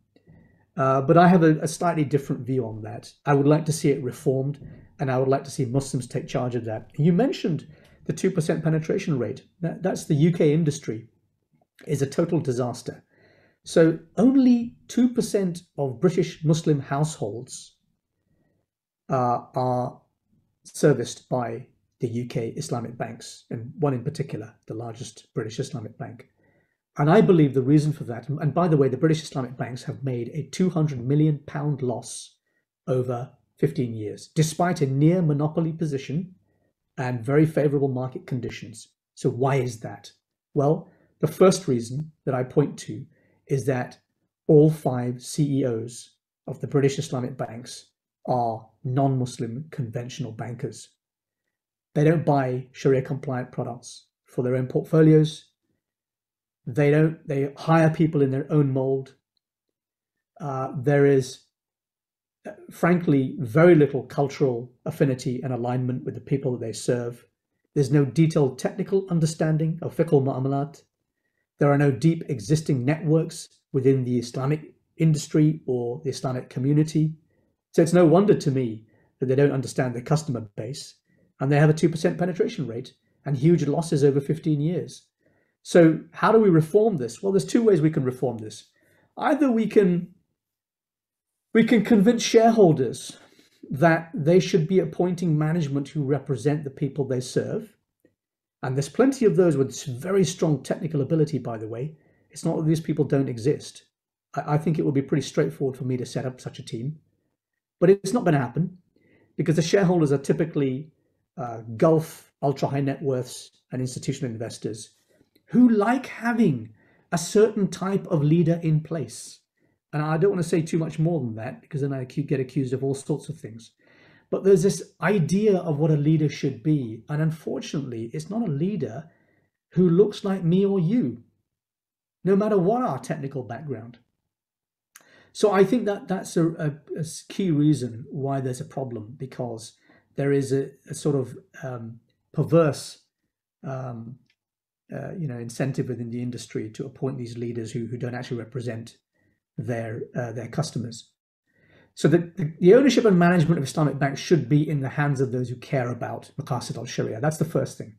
But I have a slightly different view on that. I would like to see it reformed, and I would like to see Muslims take charge of that. You mentioned the 2% penetration rate. That's the UK industry is a total disaster. So only 2% of British Muslim households are serviced by the UK Islamic banks, and one in particular, the largest British Islamic bank. And I believe the reason for that, and by the way, the British Islamic banks have made a £200 million loss over 15 years, despite a near monopoly position and very favorable market conditions. So why is that? Well, the first reason that I point to is that all 5 CEOs of the British Islamic banks are non-Muslim conventional bankers. They don't buy Sharia compliant products for their own portfolios. They hire people in their own mold. There is, frankly, very little cultural affinity and alignment with the people that they serve. There's no detailed technical understanding of fiqh al-mu'amalat. There are no deep existing networks within the Islamic industry or the Islamic community. So it's no wonder to me that they don't understand their customer base, and they have a 2% penetration rate and huge losses over 15 years. So how do we reform this? Well, there's two ways we can reform this. Either we can convince shareholders that they should be appointing management who represent the people they serve. And there's plenty of those with very strong technical ability, by the way. It's not that these people don't exist. I think it would be pretty straightforward for me to set up such a team. But it's not going to happen because the shareholders are typically Gulf, ultra high net worths, and institutional investors who like having a certain type of leader in place. And I don't want to say too much more than that because then I get accused of all sorts of things. But there's this idea of what a leader should be. And unfortunately, it's not a leader who looks like me or you, no matter what our technical background. So I think that that's a key reason why there's a problem, because there is a sort of perverse incentive within the industry to appoint these leaders who don't actually represent their customers. So the ownership and management of Islamic banks should be in the hands of those who care about maqasid al-Sharia. That's the first thing.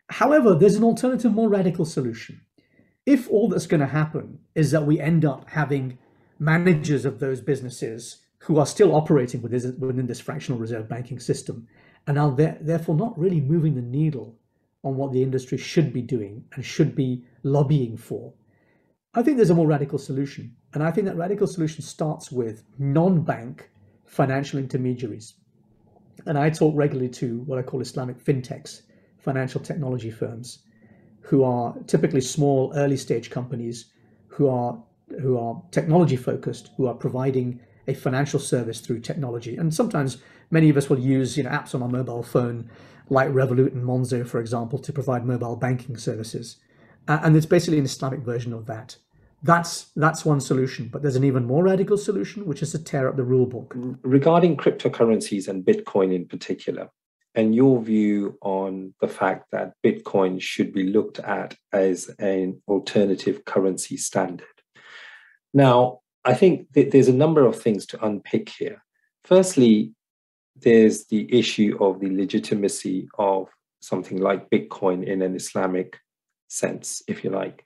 However, there's an alternative, more radical solution. If all that's going to happen is that we end up having managers of those businesses who are still operating within this fractional reserve banking system and are therefore not really moving the needle on what the industry should be doing and should be lobbying for, I think there's a more radical solution. And I think that radical solution starts with non-bank financial intermediaries. And I talk regularly to what I call Islamic fintechs, financial technology firms, who are typically small, early stage companies who are technology focused, who are providing a financial service through technology. And sometimes many of us will use apps on our mobile phone, like Revolut and Monzo, for example, to provide mobile banking services. And it's basically an Islamic version of that. That's one solution, but there's an even more radical solution, which is to tear up the rule book. Regarding cryptocurrencies and Bitcoin in particular, and your view on the fact that Bitcoin should be looked at as an alternative currency standard. Now, I think that there's a number of things to unpick here. Firstly, there's the issue of the legitimacy of something like Bitcoin in an Islamic sense, if you like.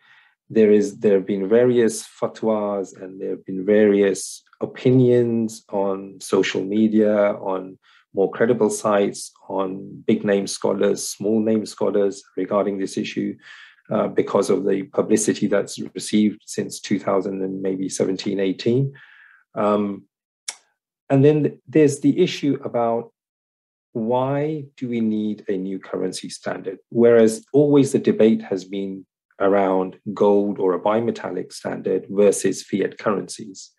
There have been various fatwas and there have been various opinions on social media, on more credible sites, on big name scholars, small name scholars regarding this issue because of the publicity that's received since 2000 and maybe 17, 18. And then there's the issue about why do we need a new currency standard? Whereas always the debate has been around gold or a bimetallic standard versus fiat currencies.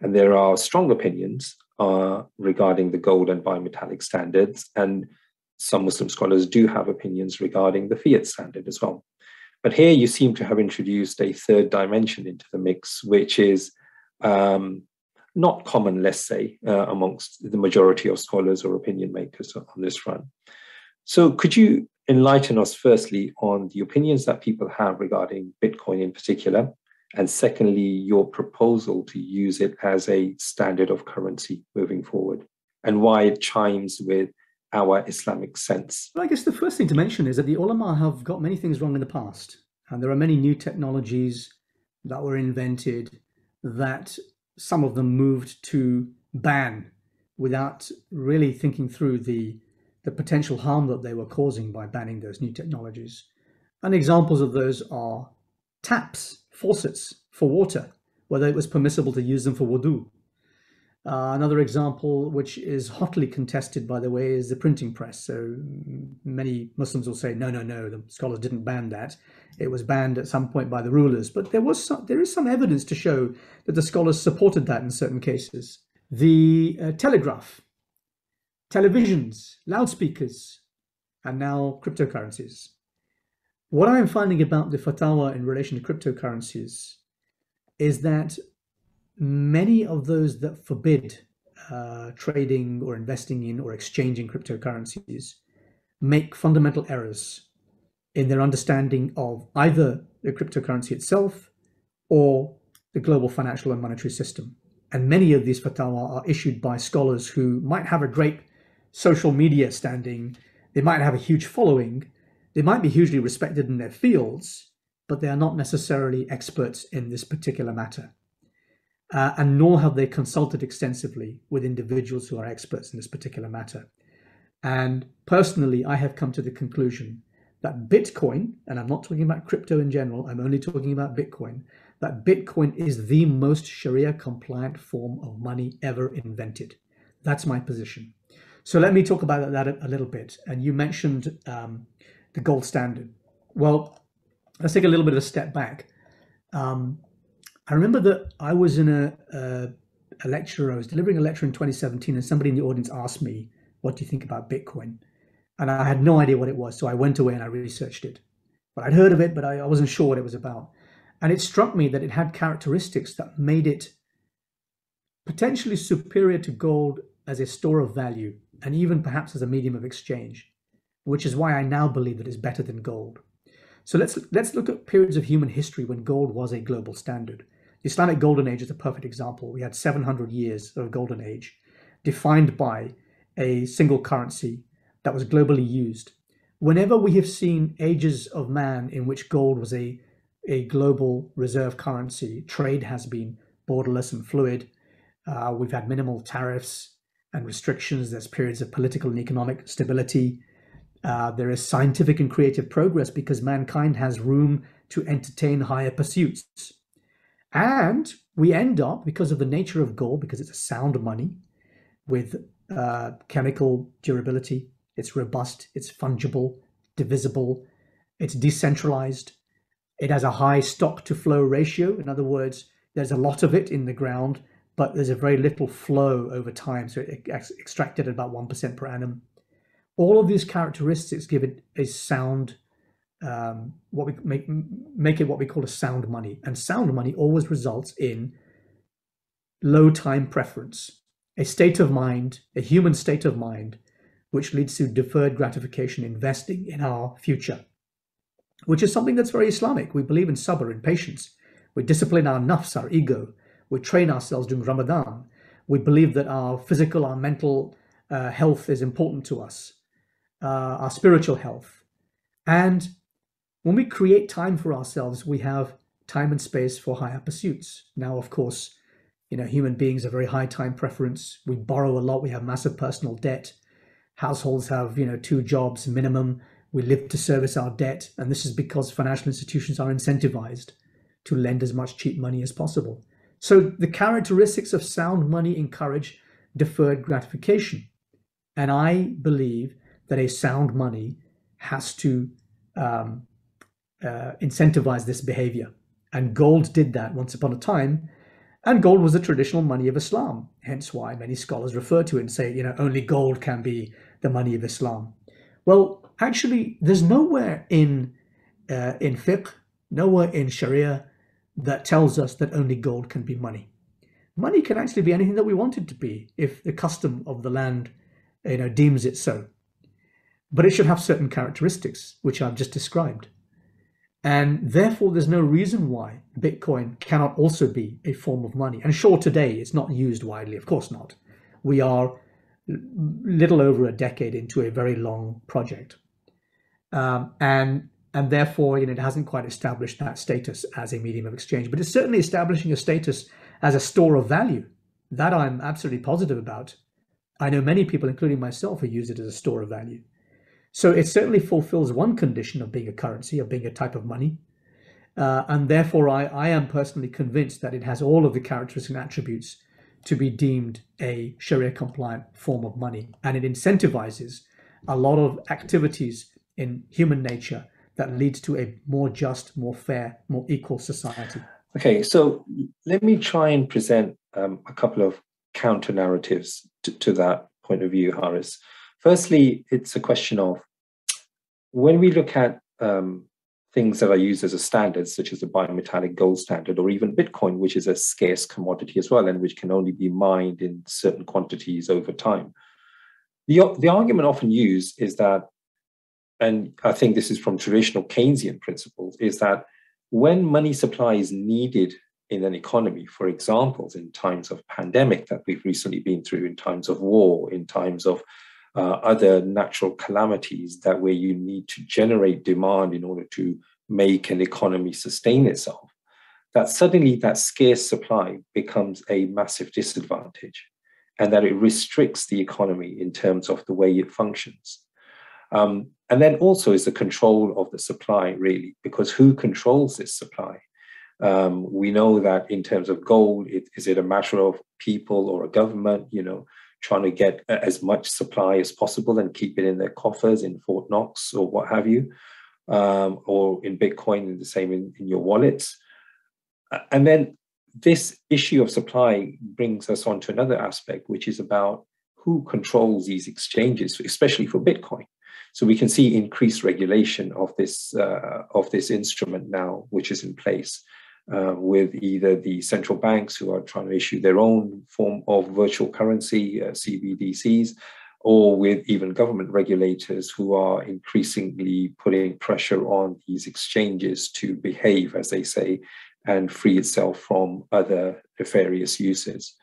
And there are strong opinions regarding the gold and bimetallic standards. And some Muslim scholars do have opinions regarding the fiat standard as well. But here you seem to have introduced a third dimension into the mix, which is not common, let's say, amongst the majority of scholars or opinion makers on this front. So could you enlighten us firstly on the opinions that people have regarding Bitcoin in particular, and secondly, your proposal to use it as a standard of currency moving forward, and why it chimes with our Islamic sense? Well, I guess the first thing to mention is that the ulama have got many things wrong in the past, and there are many new technologies that were invented that some of them moved to ban without really thinking through the potential harm that they were causing by banning those new technologies. And examples of those are taps, faucets for water, whether it was permissible to use them for wudu. Another example, which is hotly contested, by the way, is the printing press. So many Muslims will say, no, the scholars didn't ban that. It was banned at some point by the rulers. But there is some evidence to show that the scholars supported that in certain cases. The telegraph, televisions, loudspeakers, and now cryptocurrencies. What I'm finding about the fatwa in relation to cryptocurrencies is that many of those that forbid trading or investing in or exchanging cryptocurrencies make fundamental errors in their understanding of either the cryptocurrency itself or the global financial and monetary system. And many of these fatwa are issued by scholars who might have a great social media standing, they might have a huge following, they might be hugely respected in their fields, but they are not necessarily experts in this particular matter. And nor have they consulted extensively with individuals who are experts in this particular matter. And personally, I have come to the conclusion that Bitcoin, and I'm not talking about crypto in general, I'm only talking about Bitcoin, that Bitcoin is the most Sharia compliant form of money ever invented. That's my position. So let me talk about that a little bit. And you mentioned the gold standard. Well, let's take a little bit of a step back. I remember that I was in a lecture, I was delivering a lecture in 2017, and somebody in the audience asked me, what do you think about Bitcoin? And I had no idea what it was. So I went away and I researched it. But I'd heard of it, but I wasn't sure what it was about. And it struck me that it had characteristics that made it potentially superior to gold as a store of value, and even perhaps as a medium of exchange, which is why I now believe that it's better than gold. So let's look at periods of human history when gold was a global standard. The Islamic Golden Age is a perfect example. We had 700 years of Golden Age defined by a single currency that was globally used. Whenever we have seen ages of man in which gold was a global reserve currency, trade has been borderless and fluid. We've had minimal tariffs and restrictions. There's periods of political and economic stability. There is scientific and creative progress because mankind has room to entertain higher pursuits. And we end up, because of the nature of gold, because it's a sound money with chemical durability, it's robust, it's fungible, divisible, it's decentralized, it has a high stock to flow ratio. In other words, there's a lot of it in the ground, but there's a very little flow over time. So it extracted at about 1% per annum. All of these characteristics give it a sound, what we make it what we call a sound money. And sound money always results in low time preference, a state of mind, a human state of mind, which leads to deferred gratification investing in our future, which is something that's very Islamic. We believe in sabr, in patience. We discipline our nafs, our ego. We train ourselves during Ramadan. We believe that our physical, our mental health is important to us, our spiritual health. And when we create time for ourselves, we have time and space for higher pursuits. Now, of course, human beings have very high time preference. We borrow a lot. We have massive personal debt. Households have, 2 jobs minimum. We live to service our debt. And this is because financial institutions are incentivized to lend as much cheap money as possible. So the characteristics of sound money encourage deferred gratification. And I believe that a sound money has to incentivize this behavior. And gold did that once upon a time. And gold was the traditional money of Islam, hence why many scholars refer to it and say, only gold can be the money of Islam. Well, actually, there's nowhere in fiqh, nowhere in Sharia that tells us that only gold can be money. Money can actually be anything that we want it to be if the custom of the land, deems it so. But it should have certain characteristics, which I've just described. And therefore, there's no reason why Bitcoin cannot also be a form of money. And sure, today it's not used widely. Of course not. We are little over a decade into a very long project. And therefore, it hasn't quite established that status as a medium of exchange. But it's certainly establishing a status as a store of value. That I'm absolutely positive about. I know many people, including myself, who use it as a store of value. So it certainly fulfills one condition of being a currency, of being a type of money. And therefore, I am personally convinced that it has all of the characteristics and attributes to be deemed a Sharia-compliant form of money. And it incentivizes a lot of activities in human nature that leads to a more just, more fair, more equal society. Okay, so let me try and present a couple of counter-narratives to that point of view, Harris. Firstly, it's a question of when we look at things that are used as a standard, such as the bimetallic gold standard, or even Bitcoin, which is a scarce commodity as well, and which can only be mined in certain quantities over time. The argument often used is that, and I think this is from traditional Keynesian principles, is that when money supply is needed in an economy, for example, in times of pandemic that we've recently been through, in times of war, in times of other natural calamities, that where you need to generate demand in order to make an economy sustain itself, that suddenly that scarce supply becomes a massive disadvantage, and that it restricts the economy in terms of the way it functions. And then also is the control of the supply, really, because who controls this supply? We know that in terms of gold, is it a matter of people or a government, trying to get as much supply as possible and keep it in their coffers in Fort Knox or what have you, or in Bitcoin, the same in your wallets. And then this issue of supply brings us on to another aspect, which is about who controls these exchanges, especially for Bitcoin. So we can see increased regulation of this instrument now, which is in place, with either the central banks who are trying to issue their own form of virtual currency, CBDCs, or with even government regulators who are increasingly putting pressure on these exchanges to behave, as they say, and free itself from other nefarious uses.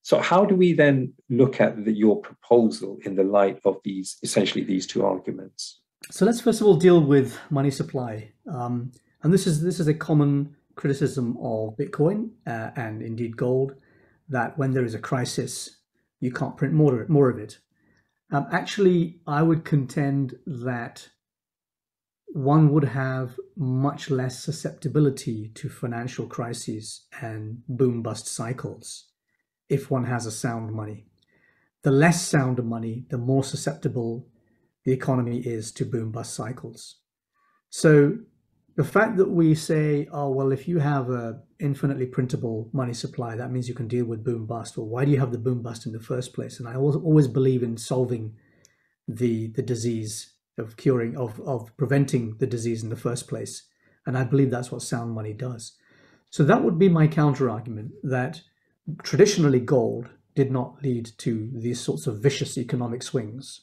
So how do we then look at your proposal in the light of essentially these two arguments? So let's first of all deal with money supply. And this is a common criticism of Bitcoin and indeed gold, that when there is a crisis, you can't print more of it. Actually, I would contend that one would have much less susceptibility to financial crises and boom-bust cycles if one has a sound money. The less sound money, the more susceptible the economy is to boom-bust cycles. So the fact that we say, oh, well, if you have an infinitely printable money supply, that means you can deal with boom-bust. Well, why do you have the boom-bust in the first place? And I always believe in solving the disease, of preventing the disease in the first place. And I believe that's what sound money does. So that would be my counter argument, that traditionally gold did not lead to these sorts of vicious economic swings.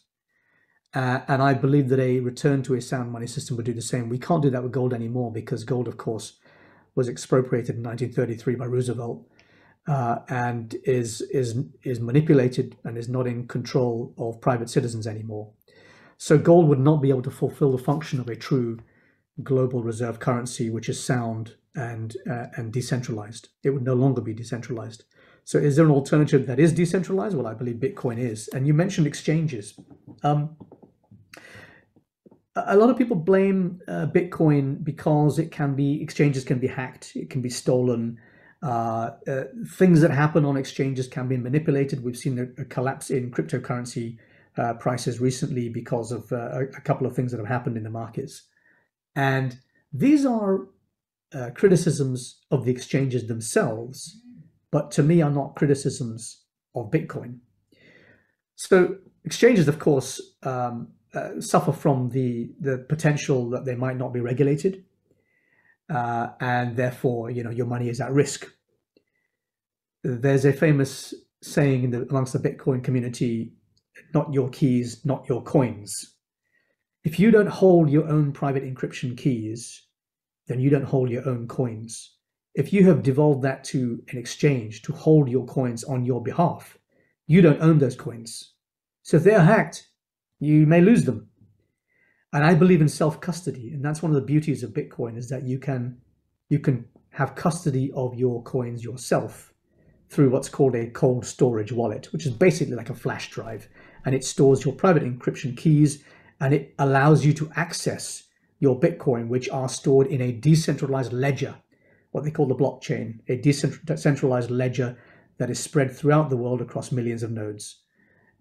And I believe that a return to a sound money system would do the same. We can't do that with gold anymore, because gold, of course, was expropriated in 1933 by Roosevelt, and is manipulated and is not in control of private citizens anymore. So gold would not be able to fulfill the function of a true global reserve currency, which is sound and decentralized. It would no longer be decentralized. So is there an alternative that is decentralized? Well, I believe Bitcoin is. And you mentioned exchanges. A lot of people blame Bitcoin because exchanges can be hacked, it can be stolen. Things that happen on exchanges can be manipulated. We've seen a collapse in cryptocurrency prices recently because of a couple of things that have happened in the markets. And these are criticisms of the exchanges themselves, but to me are not criticisms of Bitcoin. So exchanges, of course, suffer from the potential that they might not be regulated, and therefore, your money is at risk. There's a famous saying amongst the Bitcoin community, not your keys, not your coins. If you don't hold your own private encryption keys, then you don't hold your own coins. If you have devolved that to an exchange to hold your coins on your behalf, you don't own those coins. So if they are hacked, you may lose them. And I believe in self-custody, and that's one of the beauties of Bitcoin, is that you can have custody of your coins yourself through what's called a cold storage wallet, which is basically like a flash drive, and it stores your private encryption keys, and it allows you to access your Bitcoin, which are stored in a decentralized ledger, what they call the blockchain, a decentralized ledger that is spread throughout the world across millions of nodes.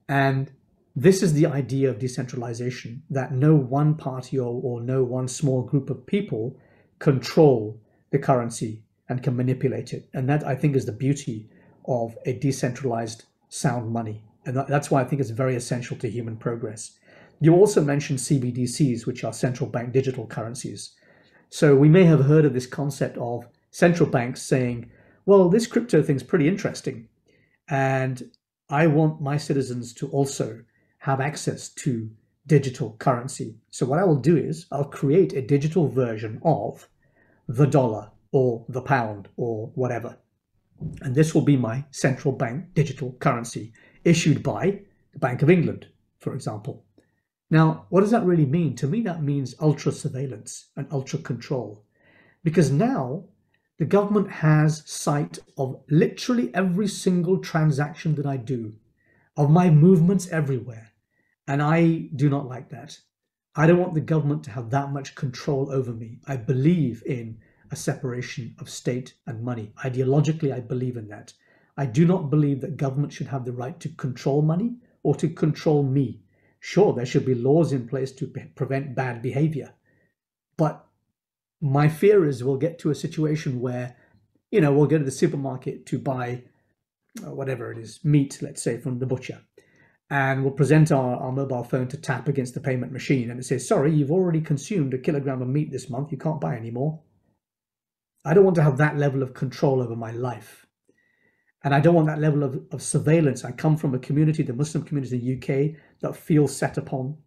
And this is the idea of decentralization, that no one party or no one small group of people control the currency and can manipulate it. And that, I think, is the beauty of a decentralized sound money. And that's why I think it's very essential to human progress. You also mentioned CBDCs, which are central bank digital currencies. So we may have heard of this concept of central banks saying, well, this crypto thing's pretty interesting, and I want my citizens to also have access to digital currency. So what I will do is I'll create a digital version of the dollar or the pound or whatever. And this will be my central bank digital currency issued by the Bank of England, for example. Now, what does that really mean? To me, that means ultra surveillance and ultra control. Because now the government has sight of literally every single transaction that I do, of my movements everywhere. And I do not like that. I don't want the government to have that much control over me. I believe in a separation of state and money. Ideologically, I believe in that. I do not believe that government should have the right to control money or to control me. Sure, there should be laws in place to prevent bad behavior. But my fear is we'll get to a situation where, we'll go to the supermarket to buy whatever it is, meat, let's say, from the butcher. And we'll present our mobile phone to tap against the payment machine. And it says, sorry, you've already consumed a kilogram of meat this month. You can't buy any more. I don't want to have that level of control over my life. And I don't want that level of surveillance. I come from a community, the Muslim community in the UK, that feels set upon,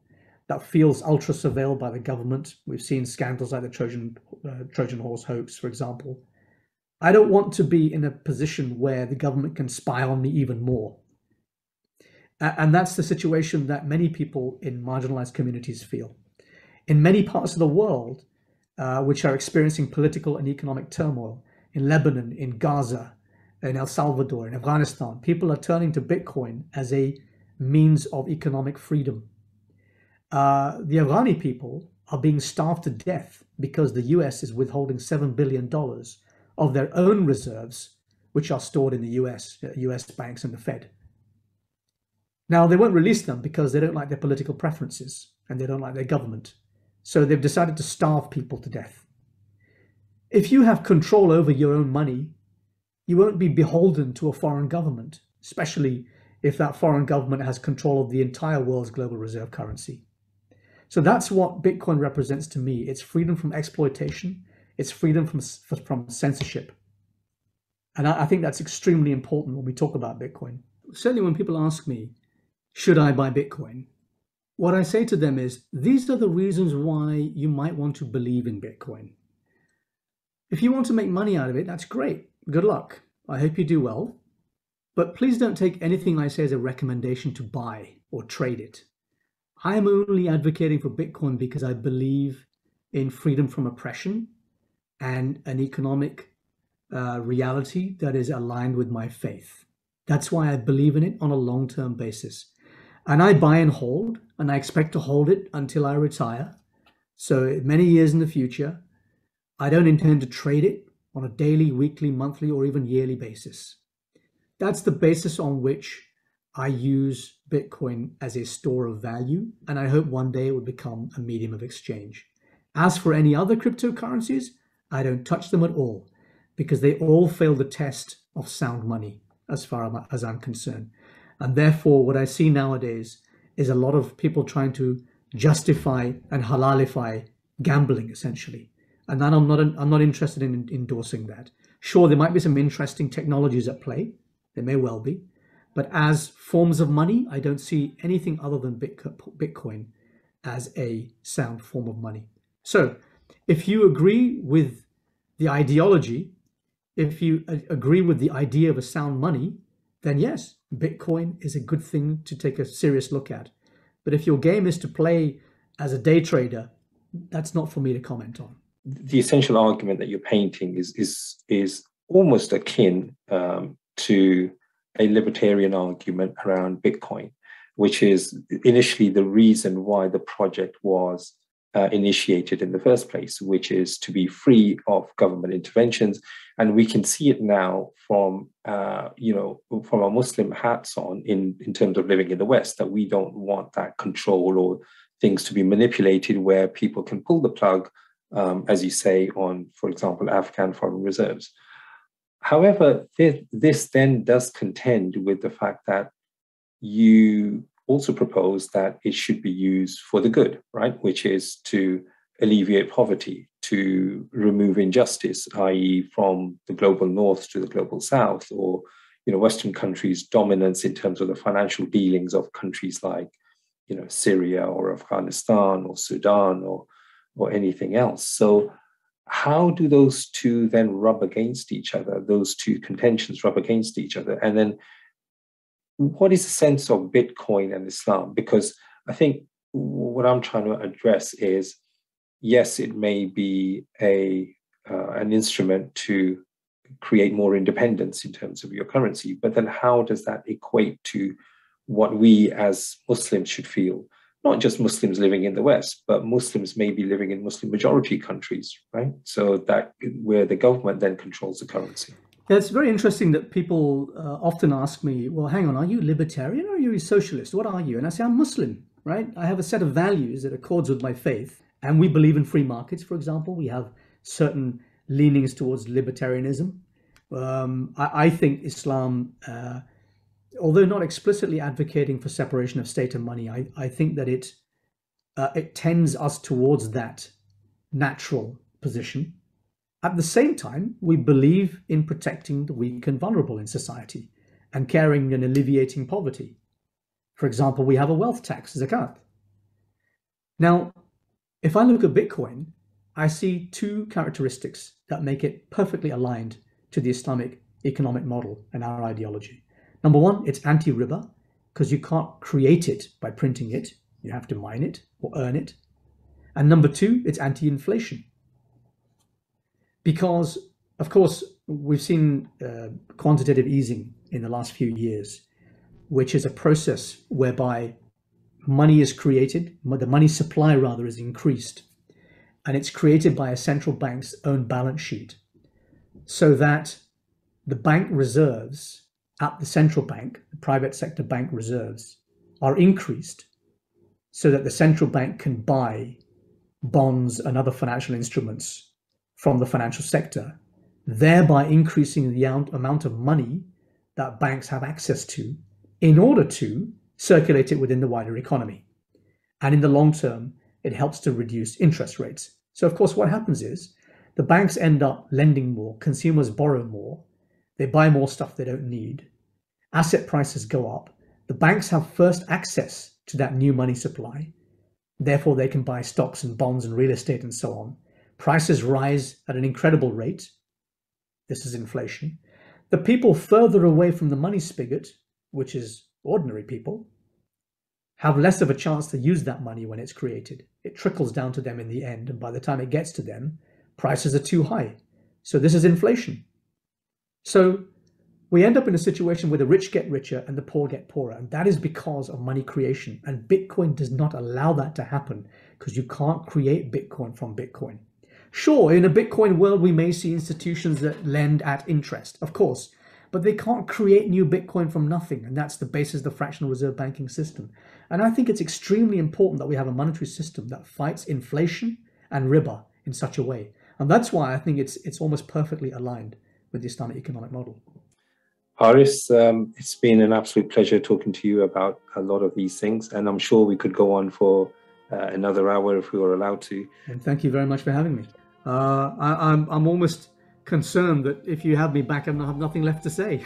that feels ultra surveilled by the government. We've seen scandals like the Trojan horse hoax, for example. I don't want to be in a position where the government can spy on me even more. And that's the situation that many people in marginalized communities feel. In many parts of the world, which are experiencing political and economic turmoil, in Lebanon, in Gaza, in El Salvador, in Afghanistan, people are turning to Bitcoin as a means of economic freedom. The Afghani people are being starved to death because the US is withholding $7 billion of their own reserves, which are stored in the US banks and the Fed. Now, they won't release them because they don't like their political preferences and they don't like their government. So they've decided to starve people to death. If you have control over your own money, you won't be beholden to a foreign government, especially if that foreign government has control of the entire world's global reserve currency. So that's what Bitcoin represents to me. It's freedom from exploitation. It's freedom from censorship. And I think that's extremely important when we talk about Bitcoin. Certainly when people ask me, should I buy Bitcoin? What I say to them is, these are the reasons why you might want to believe in Bitcoin. If you want to make money out of it, that's great. Good luck. I hope you do well. But please don't take anything I say as a recommendation to buy or trade it. I am only advocating for Bitcoin because I believe in freedom from oppression and an economic reality that is aligned with my faith. That's why I believe in it on a long-term basis. And I buy and hold, and I expect to hold it until I retire. So many years in the future, I don't intend to trade it on a daily, weekly, monthly, or even yearly basis. That's the basis on which I use Bitcoin as a store of value, and I hope one day it will become a medium of exchange. As for any other cryptocurrencies, I don't touch them at all because they all fail the test of sound money as far as I'm concerned. And therefore, what I see nowadays is a lot of people trying to justify and halalify gambling, essentially. And I'm not interested in endorsing that. Sure, there might be some interesting technologies at play. There may well be. But as forms of money, I don't see anything other than Bitcoin as a sound form of money. So if you agree with the ideology, if you agree with the idea of a sound money, then yes, Bitcoin is a good thing to take a serious look at. But if your game is to play as a day trader, that's not for me to comment on. The essential argument that you're painting is almost akin to a libertarian argument around Bitcoin, which is initially the reason why the project was initiated in the first place, which is to be free of government interventions. And we can see it now from from our Muslim hats on in terms of living in the West, that we don't want that control or things to be manipulated where people can pull the plug, as you say, on, for example, Afghan foreign reserves. However, this then does contend with the fact that you also propose that it should be used for the good, right? Which is to alleviate poverty, to remove injustice, i.e. from the global north to the global south, or Western countries' dominance in terms of the financial dealings of countries like Syria or Afghanistan or Sudan or anything else. So how do those two then rub against each other? Those two contentions rub against each other. And then what is the sense of Bitcoin and Islam? Because I think what I'm trying to address is, yes, it may be an instrument to create more independence in terms of your currency, but then how does that equate to what we as Muslims should feel? Not just Muslims living in the West, but Muslims maybe living in Muslim majority countries, right? So that where the government then controls the currency. Yeah, it's very interesting that people often ask me, well, hang on, are you libertarian or are you a socialist? What are you? And I say, I'm Muslim, right? I have a set of values that accords with my faith. And we believe in free markets, for example. We have certain leanings towards libertarianism. I think Islam, although not explicitly advocating for separation of state and money, I think that it tends us towards that natural position. At the same time, we believe in protecting the weak and vulnerable in society and caring and alleviating poverty. For example, we have a wealth tax, zakat. Now, if I look at Bitcoin, I see two characteristics that make it perfectly aligned to the Islamic economic model and our ideology. Number one, it's anti-riba, because you can't create it by printing it. You have to mine it or earn it. And number two, it's anti-inflation. Because, of course, we've seen quantitative easing in the last few years, which is a process whereby money is created, the money supply rather is increased, and it's created by a central bank's own balance sheet, so that the bank reserves at the central bank, the private sector bank reserves, are increased so that the central bank can buy bonds and other financial instruments from the financial sector, thereby increasing the amount of money that banks have access to in order to circulate it within the wider economy. And in the long term, it helps to reduce interest rates. So of course, what happens is the banks end up lending more, consumers borrow more, they buy more stuff they don't need, asset prices go up, the banks have first access to that new money supply, therefore they can buy stocks and bonds and real estate and so on. Prices rise at an incredible rate. This is inflation. The people further away from the money spigot, which is ordinary people, have less of a chance to use that money when it's created. It trickles down to them in the end, and by the time it gets to them, prices are too high. So this is inflation. So we end up in a situation where the rich get richer and the poor get poorer, and that is because of money creation. And Bitcoin does not allow that to happen, because you can't create Bitcoin from Bitcoin. Sure, in a Bitcoin world, we may see institutions that lend at interest, of course, but they can't create new Bitcoin from nothing. And that's the basis of the fractional reserve banking system. And I think it's extremely important that we have a monetary system that fights inflation and riba in such a way. And that's why I think it's almost perfectly aligned with the Islamic economic model. Harris, it's been an absolute pleasure talking to you about a lot of these things. And I'm sure we could go on for another hour if we were allowed to. And thank you very much for having me. I'm almost concerned that if you have me back, I'll have nothing left to say.